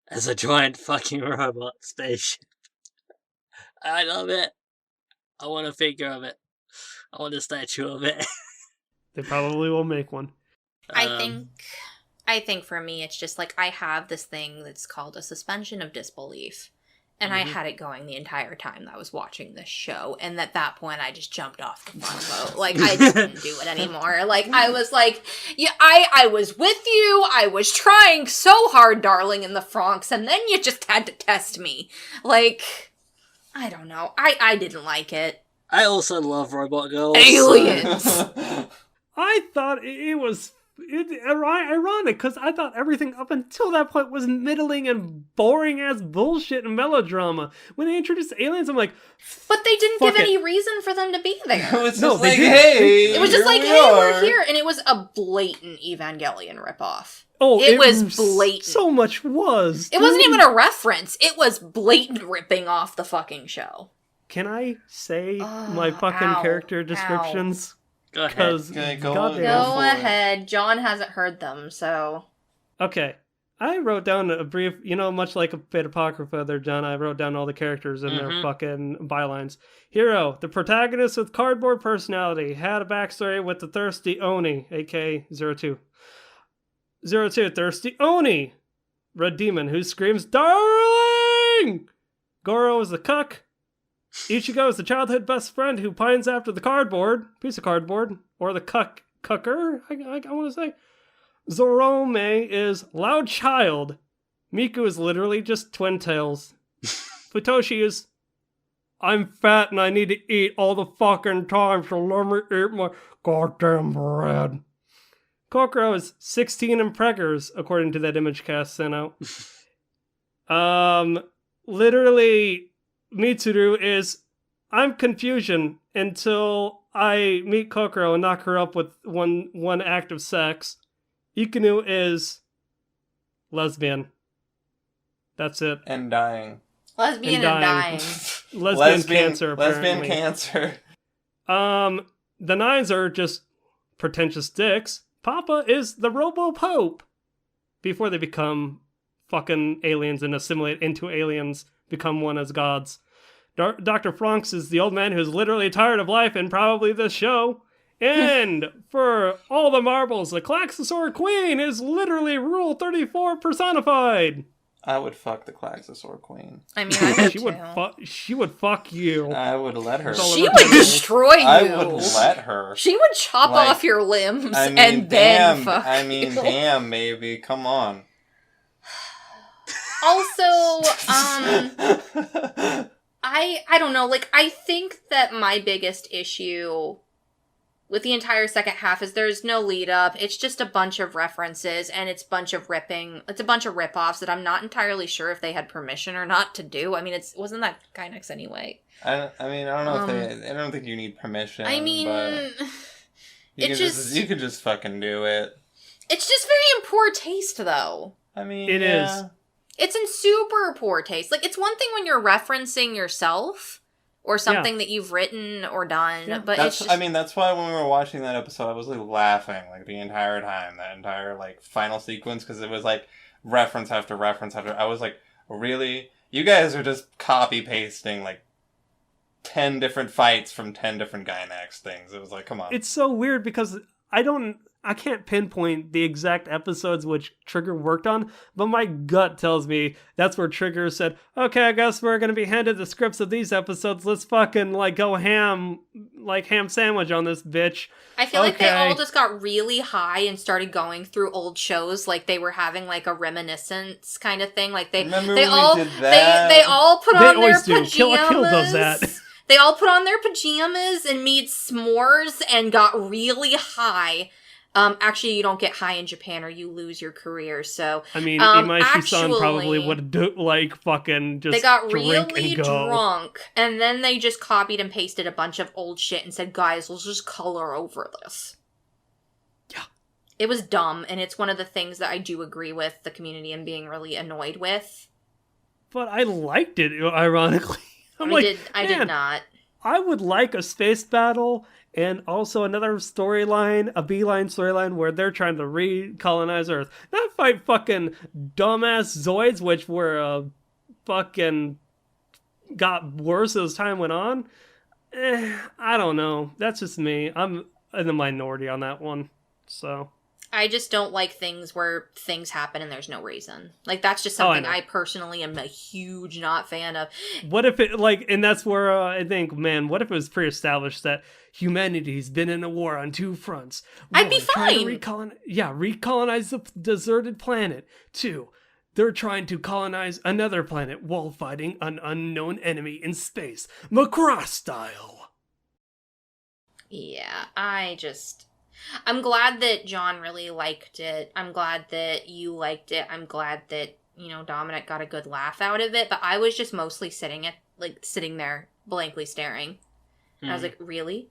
as a giant fucking robot spaceship. I love it. I want a figure of it. I want a statue of it.
They probably will make one.
I think for me, it's just like I have this thing that's called a suspension of disbelief. And I had it going the entire time that I was watching this show. And at that point, I just jumped off the front boat. Like, I didn't do it anymore. Like, I was like, yeah, I was with you. I was trying so hard, darling, in the FranXX. And then you just had to test me. Like, I don't know. I didn't like it.
I also love Robot Girls.
Aliens!
I thought it was ironic, because I thought everything up until that point was middling and boring-ass bullshit and melodrama. When they introduced aliens, I'm like,
but they didn't give any reason for them to be there.
It was just like, hey,
it was just like, hey, we're here. And it was a blatant Evangelion ripoff.
Oh,
it was blatant.
So much was.
It wasn't even a reference. It was blatant ripping off the fucking show.
Can I say my fucking character descriptions?
Go ahead.
Go ahead. John hasn't heard them, so.
Okay. I wrote down a brief, much like a bit apocrypha there, John, I wrote down all the characters and their fucking bylines. Hero, the protagonist with cardboard personality, had a backstory with the thirsty Oni, aka 02. 02, thirsty Oni. Red demon who screams, darling! Goro is the cuck. Ichigo is the childhood best friend who pines after the piece of cardboard, or the cucker, I want to say. Zorome is loud child. Miku is literally just twin tails. Futoshi is, I'm fat and I need to eat all the fucking time, so let me eat my goddamn bread. Kokoro is 16 and preggers, according to that image cast sent out. Literally, Mitsuru is, I'm confusion until I meet Kokoro and knock her up with one act of sex. Ikinu is lesbian. That's it.
And dying.
Lesbian and dying.
Lesbian cancer, apparently.
Lesbian cancer.
The nines are just pretentious dicks. Papa is the Robo-Pope. Before they become fucking aliens and assimilate into aliens, become one as gods. Dr. FranXX is the old man who's literally tired of life and probably this show. And for all the marbles, the Klaxosaur Queen is literally Rule 34 personified.
I would fuck the Klaxosaur Queen.
I mean, I would
she would fuck you.
I would let her.
She would destroy you.
I would let her.
She would chop off your limbs and then fuck you.
Damn, maybe. Come on.
Also, I don't know. Like, I think that my biggest issue with the entire second half is there's no lead up. It's just a bunch of references and it's a bunch of rip-offs that I'm not entirely sure if they had permission or not to do. I mean, wasn't that Gainax anyway?
I don't know if I don't think you need permission.
I mean,
but you could just fucking do it.
It's just very in poor taste, though.
I mean,
it is.
It's in super poor taste. Like, it's one thing when you're referencing yourself or something that you've written or done, but it's just...
I mean, that's why when we were watching that episode, I was, like, laughing, like, the entire time. That entire, like, final sequence, because it was, like, reference after reference after... I was like, really? You guys are just copy-pasting, like, 10 different fights from 10 different Gainax things. It was like, come on.
It's so weird, because I can't pinpoint the exact episodes which Trigger worked on, but my gut tells me that's where Trigger said, okay, I guess we're going to be handed the scripts of these episodes. Let's fucking, like, go ham sandwich on this bitch.
I feel like they all just got really high and started going through old shows, like they were having, like, a reminiscence kind of thing. Like, they all put on their pajamas.
Kill does that.
They all put on their pajamas and made s'mores and got really high. Actually, you don't get high in Japan or you lose your career, so...
I mean, Imaishi-san probably would do, like, fucking just
they got
drink
really
and go.
drunk, and then they just copied and pasted a bunch of old shit and said, guys, let's just color over this.
Yeah.
It was dumb, and it's one of the things that I do agree with the community and being really annoyed with.
But I liked it, ironically.
I did not.
I would like a space battle... And also another storyline, a beeline storyline, where they're trying to recolonize Earth. Not fight fucking dumbass Zoids, which were fucking got worse as time went on. I don't know. That's just me. I'm in the minority on that one. So
I just don't like things where things happen and there's no reason. Like, that's just something I personally am a huge not fan of.
What if it, like, and that's where I think, man, what if it was pre-established that humanity's been in a war on two fronts?
I'd be fine.
Recolonize the deserted planet. 2, they're trying to colonize another planet while fighting an unknown enemy in space. Macross style.
Yeah, I'm glad that John really liked it. I'm glad that you liked it. I'm glad that, Dominic got a good laugh out of it. But I was just mostly sitting there blankly staring. And I was like, really?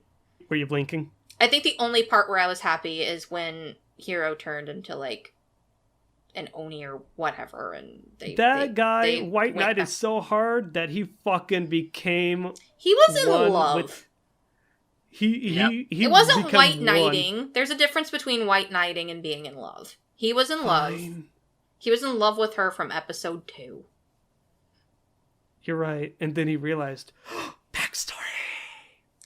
Were you blinking?
I think the only part where I was happy is when Hiro turned into, like, an Oni or whatever. And
White Knight is so hard that he fucking became...
He was in love.
It
wasn't white knighting. There's a difference between white knighting and being in love. He was in love. He was in love with her from episode 2.
You're right. And then he realized, backstory.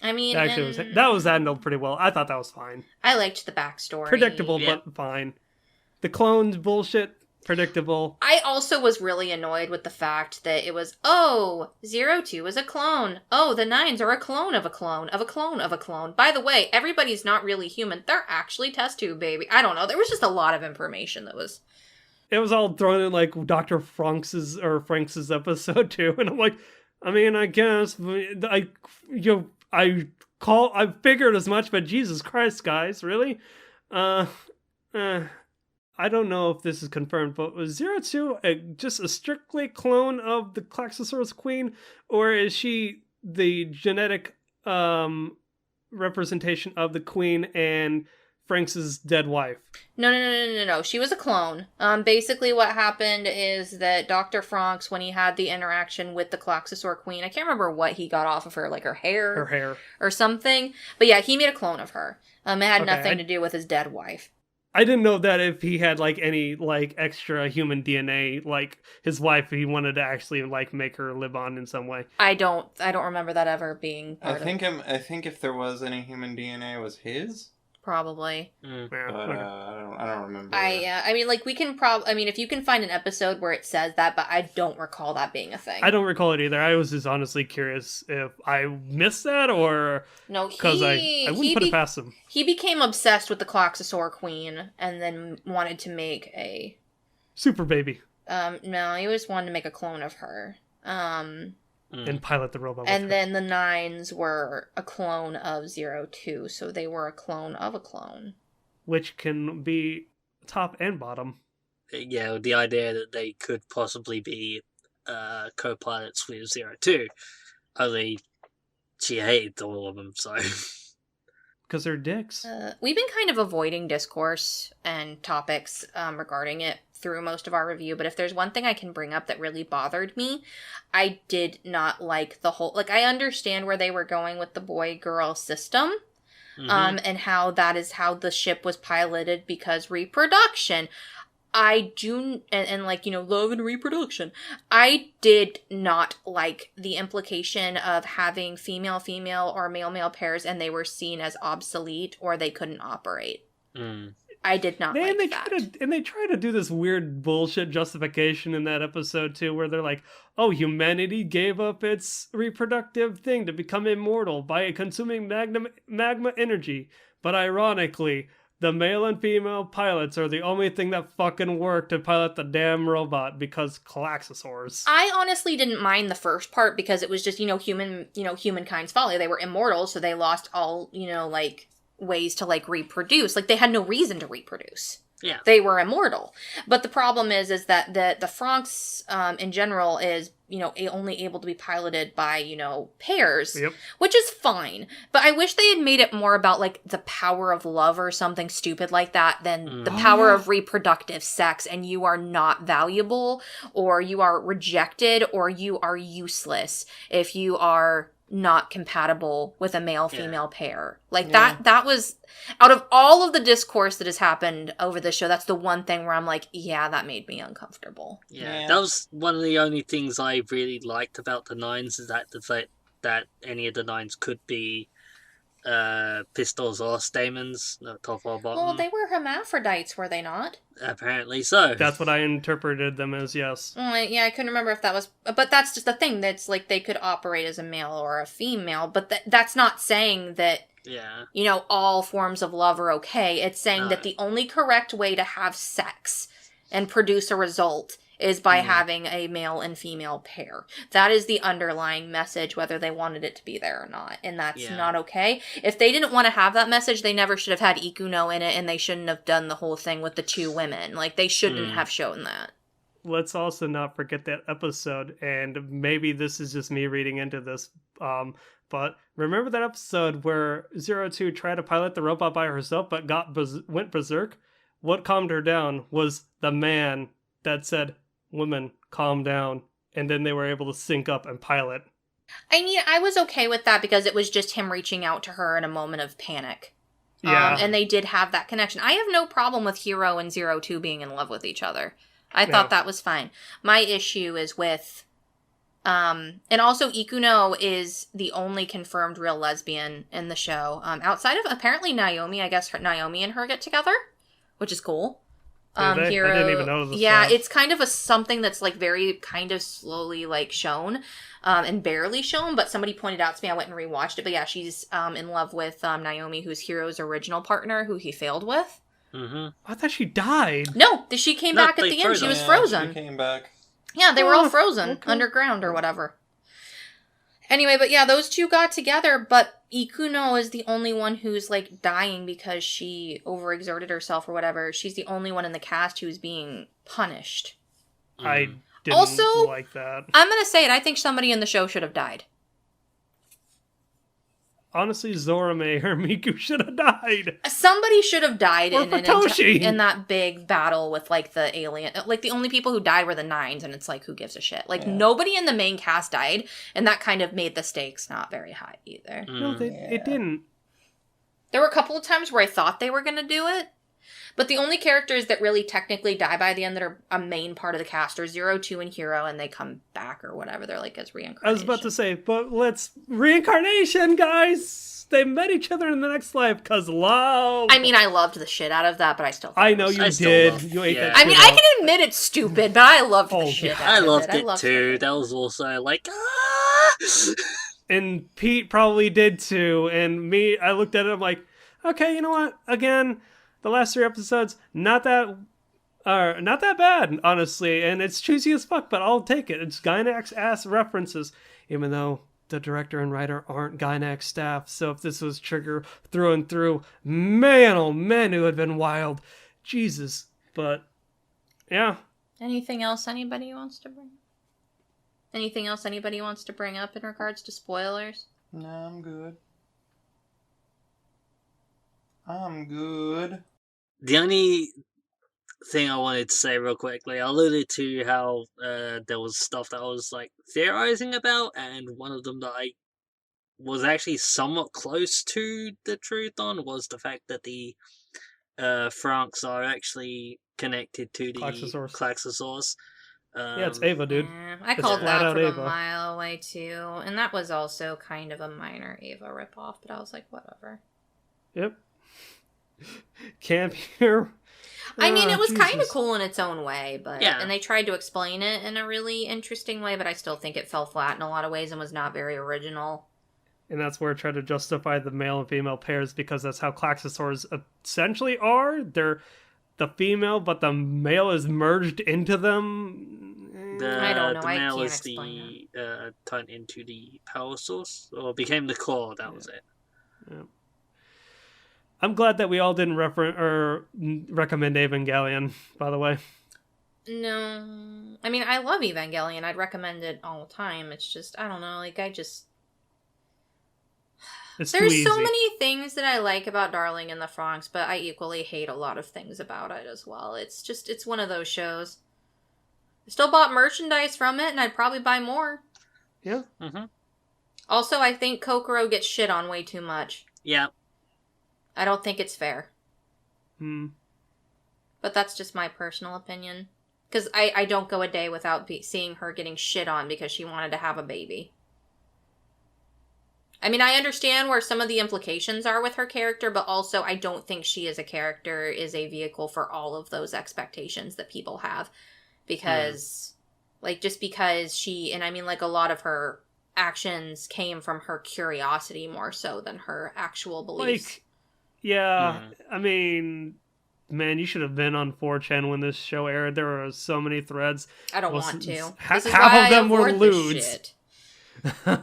I mean,
that was handled pretty well. I thought that was fine.
I liked the backstory.
Predictable, but fine. The clones bullshit, predictable.
I also was really annoyed with the fact that it was, 02 is a clone. Oh, the 9s are a clone of a clone of a clone of a clone. By the way, everybody's not really human. They're actually test tube baby. I don't know. There was just a lot of information that was...
It was all thrown in like Dr. FranXX's episode too, and I'm like, I mean, I guess I figured as much, but Jesus Christ, guys, really? I don't know if this is confirmed, but was 02 just a strictly clone of the Klaxosaurus Queen, or is she the genetic representation of the Queen and FranXX's dead wife?
No. She was a clone. Basically what happened is that Dr. FranXX, when he had the interaction with the Klaxosaur Queen, I can't remember what he got off of her, like her hair or something. But yeah, he made a clone of her. It had nothing to do with his dead wife.
I didn't know that if he had like any like extra human DNA, like his wife, he wanted to actually like make her live on in some way.
I don't remember that ever being part
I think if there was any human DNA, it was his.
Probably.
Yeah,
But I don't remember.
I mean, like, we can if you can find an episode where it says that, but I don't recall that being a thing.
I don't recall it either. I was just honestly curious if I missed that or...
No,
because I wouldn't put it past him.
He became obsessed with the Klaxosaur Queen and then wanted to make a...
Super baby.
No, he just wanted to make a clone of her.
And pilot the robot.
And then the 9s were a clone of 02, so they were a clone of a clone.
Which can be top and bottom.
Yeah, the idea that they could possibly be co-pilots with 02. Only she hated all of them, so...
Because they're dicks.
We've been kind of avoiding discourse and topics regarding it through most of our review, but if there's one thing I can bring up that really bothered me, I did not like the whole... Like, I understand where they were going with the boy-girl system, and how that is how the ship was piloted because reproduction. I do, and like, you know, love and reproduction. I did not like the implication of having female-female or male-male pairs and they were seen as obsolete or they couldn't operate. I did not like that.
They try to do this weird bullshit justification in that episode too, where they're like, oh, humanity gave up its reproductive thing to become immortal by consuming magma energy. But ironically, the male and female pilots are the only thing that fucking work to pilot the damn robot because Klaxosaurs.
I honestly didn't mind the first part because it was just, humankind's folly. They were immortal, so they lost all, like, ways to, like, reproduce. Like, they had no reason to reproduce.
Yeah.
They were immortal. But the problem is that the FranXX, in general, is, only able to be piloted by, pairs.
Yep.
Which is fine. But I wish they had made it more about, like, the power of love or something stupid like that than the power of reproductive sex, and you are not valuable, or you are rejected, or you are useless if you are not compatible with a male-female pair. Like, that was... Out of all of the discourse that has happened over this show, that's the one thing where I'm like, yeah, that made me uncomfortable.
Yeah, that was one of the only things I really liked about the 9s, is that the fact that any of the 9s could be pistols or stamens, no top or bottom.
Well, they were hermaphrodites, were they not?
Apparently so.
That's what I interpreted them as, yes.
Yeah, I couldn't remember if that was... But that's just the thing, that's like they could operate as a male or a female, but that's not saying that...
Yeah.
All forms of love are okay. It's saying that the only correct way to have sex and produce a result is by having a male and female pair. That is the underlying message, whether they wanted it to be there or not. And that's not okay. If they didn't want to have that message, they never should have had Ikuno in it, and they shouldn't have done the whole thing with the 2 women. Like, they shouldn't have shown that.
Let's also not forget that episode, and maybe this is just me reading into this, but remember that episode where 02 tried to pilot the robot by herself but went berserk? What calmed her down was the man that said, "Woman, calm down," and then they were able to sync up and pilot.
I mean, I was okay with that because it was just him reaching out to her in a moment of panic.
Yeah.
And they did have that connection. I have no problem with Hiro and 02 being in love with each other. I thought that was fine. My issue is with... and also, Ikuno is the only confirmed real lesbian in the show. Outside of, apparently, Naomi. I guess Naomi and her get together, which is cool. Hero.
I didn't even know this.
Yeah,
stuff.
it's kind of something that's like very kind of slowly like shown, and barely shown. But somebody pointed out to me. I went and rewatched it. But yeah, she's in love with Naomi, who's Hiro's original partner, who he failed with.
Mm-hmm.
I thought she died.
No, she came back at the end. She was frozen.
She came back.
Yeah, they were all frozen
okay.
underground or whatever. Anyway, but yeah, those two got together, but Ikuno is the only one who's, like, dying because she overexerted herself or whatever. She's the only one in the cast who's being punished.
I didn't
Also,
like that.
I'm gonna say it, I think somebody in the show should have died.
Honestly, Zorame or Miku should have died.
Somebody should have died
Or Futoshi.
in that big battle with, like, the alien. Like, the only people who died were the Nines, and it's like, who gives a shit? Like, nobody in the main cast died, and that kind of made the stakes not very high either.
No, it didn't.
There were a couple of times where I thought they were going to do it, but the only characters that really technically die by the end that are a main part of the cast are Zero, 2, and Hero, and they come back or whatever. They're like as reincarnation.
I was about to say, but let's... Reincarnation, guys! They met each other in the next life, because love!
I mean, I loved the shit out of that, but I still
I know you
I still
did.
love-
You ate
yeah.
that
I mean,
shit
I
up.
can admit it's stupid, but I loved the
Oh,
shit
yeah.
out
I
of
loved
it.
it too. That was also like, ah!
And Pete probably did too. And me, I looked at it, I'm like, okay, you know what? Again, the last 3 episodes, not that bad, honestly. And it's cheesy as fuck, but I'll take it. It's Gainax-ass references, even though the director and writer aren't Gainax staff. So if this was Trigger through and through, man, oh man, it would have been wild. Jesus. But, yeah.
Anything else anybody wants to bring? Anything else anybody wants to bring up in regards to spoilers?
No, I'm good. I'm good.
The only thing I wanted to say real quickly, I alluded to how there was stuff that I was like theorizing about, and one of them that I was actually somewhat close to the truth on was the fact that the FranXX are actually connected to the Klaxosaurus.
Yeah, it's Ava, dude.
Yeah, I
It's
called
flat
that
out
from
Ava.
a mile away too, and that was also kind of a minor Ava ripoff, but I was like, whatever.
Yep. Camp here.
I mean, it was kind of
Jesus.
cool in its own way, but
Yeah.
and they tried to explain it in a really interesting way, but I still think it fell flat in a lot of ways and was not very original.
And that's where I try to justify the male and female pairs, because that's how Klaxosaurs essentially are. They're the female, but the male is merged into them.
I don't know,
The
I
male
can't
is
explain
turned into the power source, or became the core. That was it.
Yeah. I'm glad that we all didn't recommend Evangelion, by the way.
No. I mean, I love Evangelion. I'd recommend it all the time. It's just, I don't know, like,
It's too
There's
easy.
so many things that I like about Darling in the FranXX, but I equally hate a lot of things about it as well. It's just, it's one of those shows. I still bought merchandise from it, and I'd probably buy more.
Yeah.
Mm-hmm.
Also, I think Kokoro gets shit on way too much.
Yeah.
I don't think it's fair.
Hmm.
But that's just my personal opinion. Because I don't go a day without seeing her getting shit on because she wanted to have a baby. I mean, I understand where some of the implications are with her character, but also I don't think she as a character is a vehicle for all of those expectations that people have. Because, like, just because and I mean, like, a lot of her actions came from her curiosity more so than her actual beliefs.
Like, yeah, I mean, man, you should have been on 4chan when this show aired. There were so many threads.
I don't
Well,
want to.
half
This is
of
why
them
I
were
avoid this
lewds.
shit.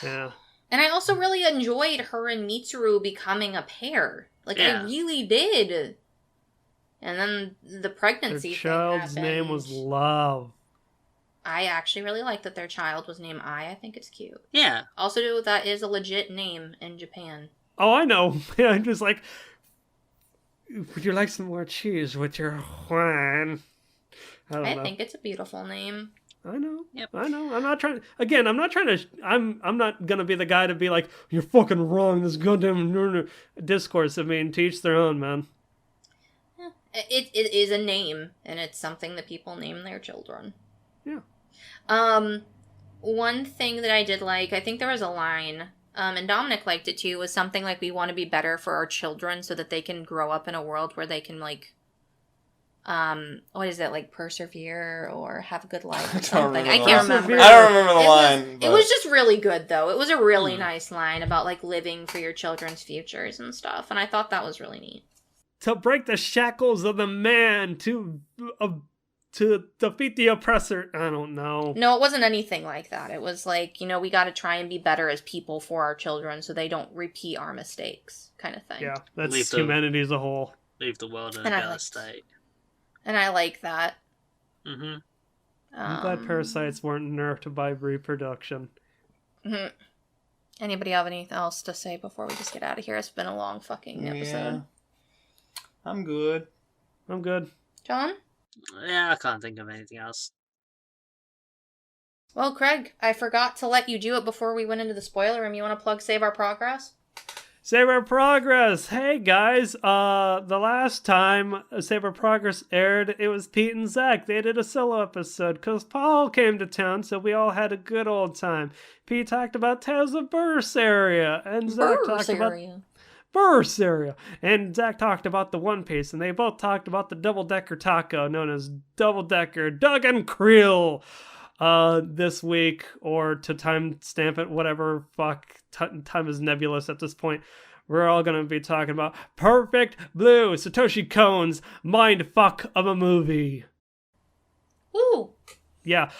Yeah.
And I also really enjoyed her and Mitsuru becoming a pair. Like,
Yeah.
I really did. And then the
Their
pregnancy
child's
thing
name
happened.
was Love.
I actually really like that their child was named I. I think it's cute.
Yeah.
Also, that is a legit name in Japan.
Oh, I know. I'm just like, would you like some more cheese with your Juan? I don't know.
think it's a beautiful name.
I know.
Yep.
I know. I'm not trying. Again, I'm not trying to. I'm not gonna be the guy to be like, you're fucking wrong. This goddamn discourse. I mean, to each their own, man.
Yeah. It is a name, and it's something that people name their children.
Yeah.
One thing that I did like, I think there was a line, and Dominic liked it too, was something like, we want to be better for our children so that they can grow up in a world where they can, like, what is it, like persevere or have a good life or
I don't
something. I
remember
can't
the line.
remember.
I don't remember the
It
line.
it was just really good, though. It was a really nice line about, like, living for your children's futures and stuff, and I thought that was really neat.
To break the shackles of the man, to defeat the oppressor. I don't know.
No, it wasn't anything like that. It was like, we got to try and be better as people for our children so they don't repeat our mistakes, kind of thing.
Yeah, that's
Leave the-
humanity as a whole.
Leave the world in a
And I
better
liked-
state.
And I like that.
Mm-hmm.
I'm glad parasites weren't nerfed by reproduction.
Mhm. Anybody have anything else to say before we just get out of here? It's been a long fucking episode.
Yeah. I'm good.
I'm good.
John?
Yeah, I can't think of anything else.
Well, Craig, I forgot to let you do it before we went into the spoiler room. You want to plug Save Our Progress?
Save Our Progress! Hey guys, the last time Save Our Progress aired, it was Pete and Zach. They did a solo episode because Paul came to town, so we all had a good old time. Pete talked about Tales of Berseria, and Zach talked about Berseria, and Zach talked about the One Piece, and they both talked about the double-decker taco known as Double-Decker Doug and Creel. This week, or to timestamp it, whatever, time is nebulous at this point. We're all gonna be talking about Perfect Blue, Satoshi Kon's mind fuck of a movie.
Woo!
Yeah,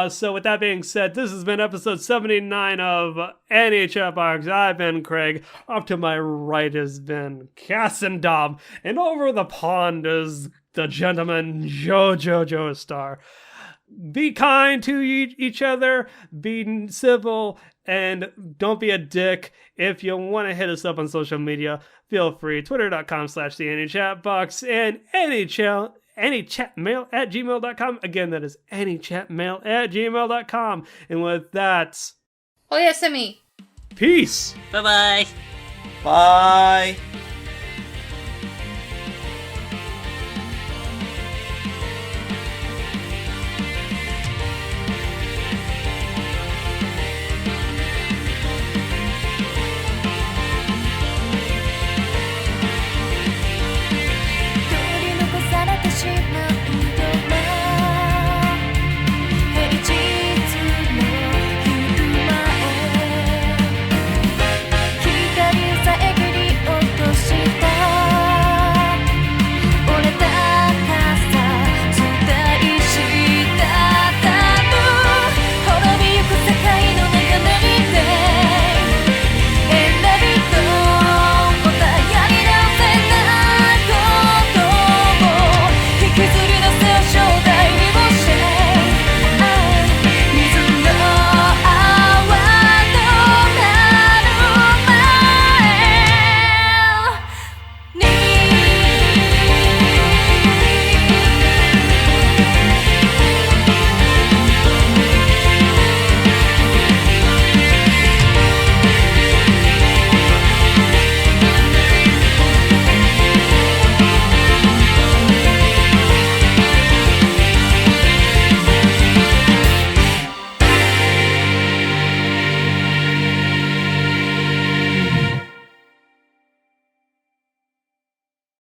so with that being said, this has been episode 79 of Any Chat Box. I've been Craig. Up to my right has been Cass and Dom, and over the pond is the gentleman Jojo Joestar. Be kind to each other, be civil, and don't be a dick. If you want to hit us up on social media, feel free. Twitter.com/theanychatbox and anychatmail@gmail.com. Again, that is anychatmail@gmail.com. And with that,
Oh, yes, me.
peace.
Bye-bye.
Bye.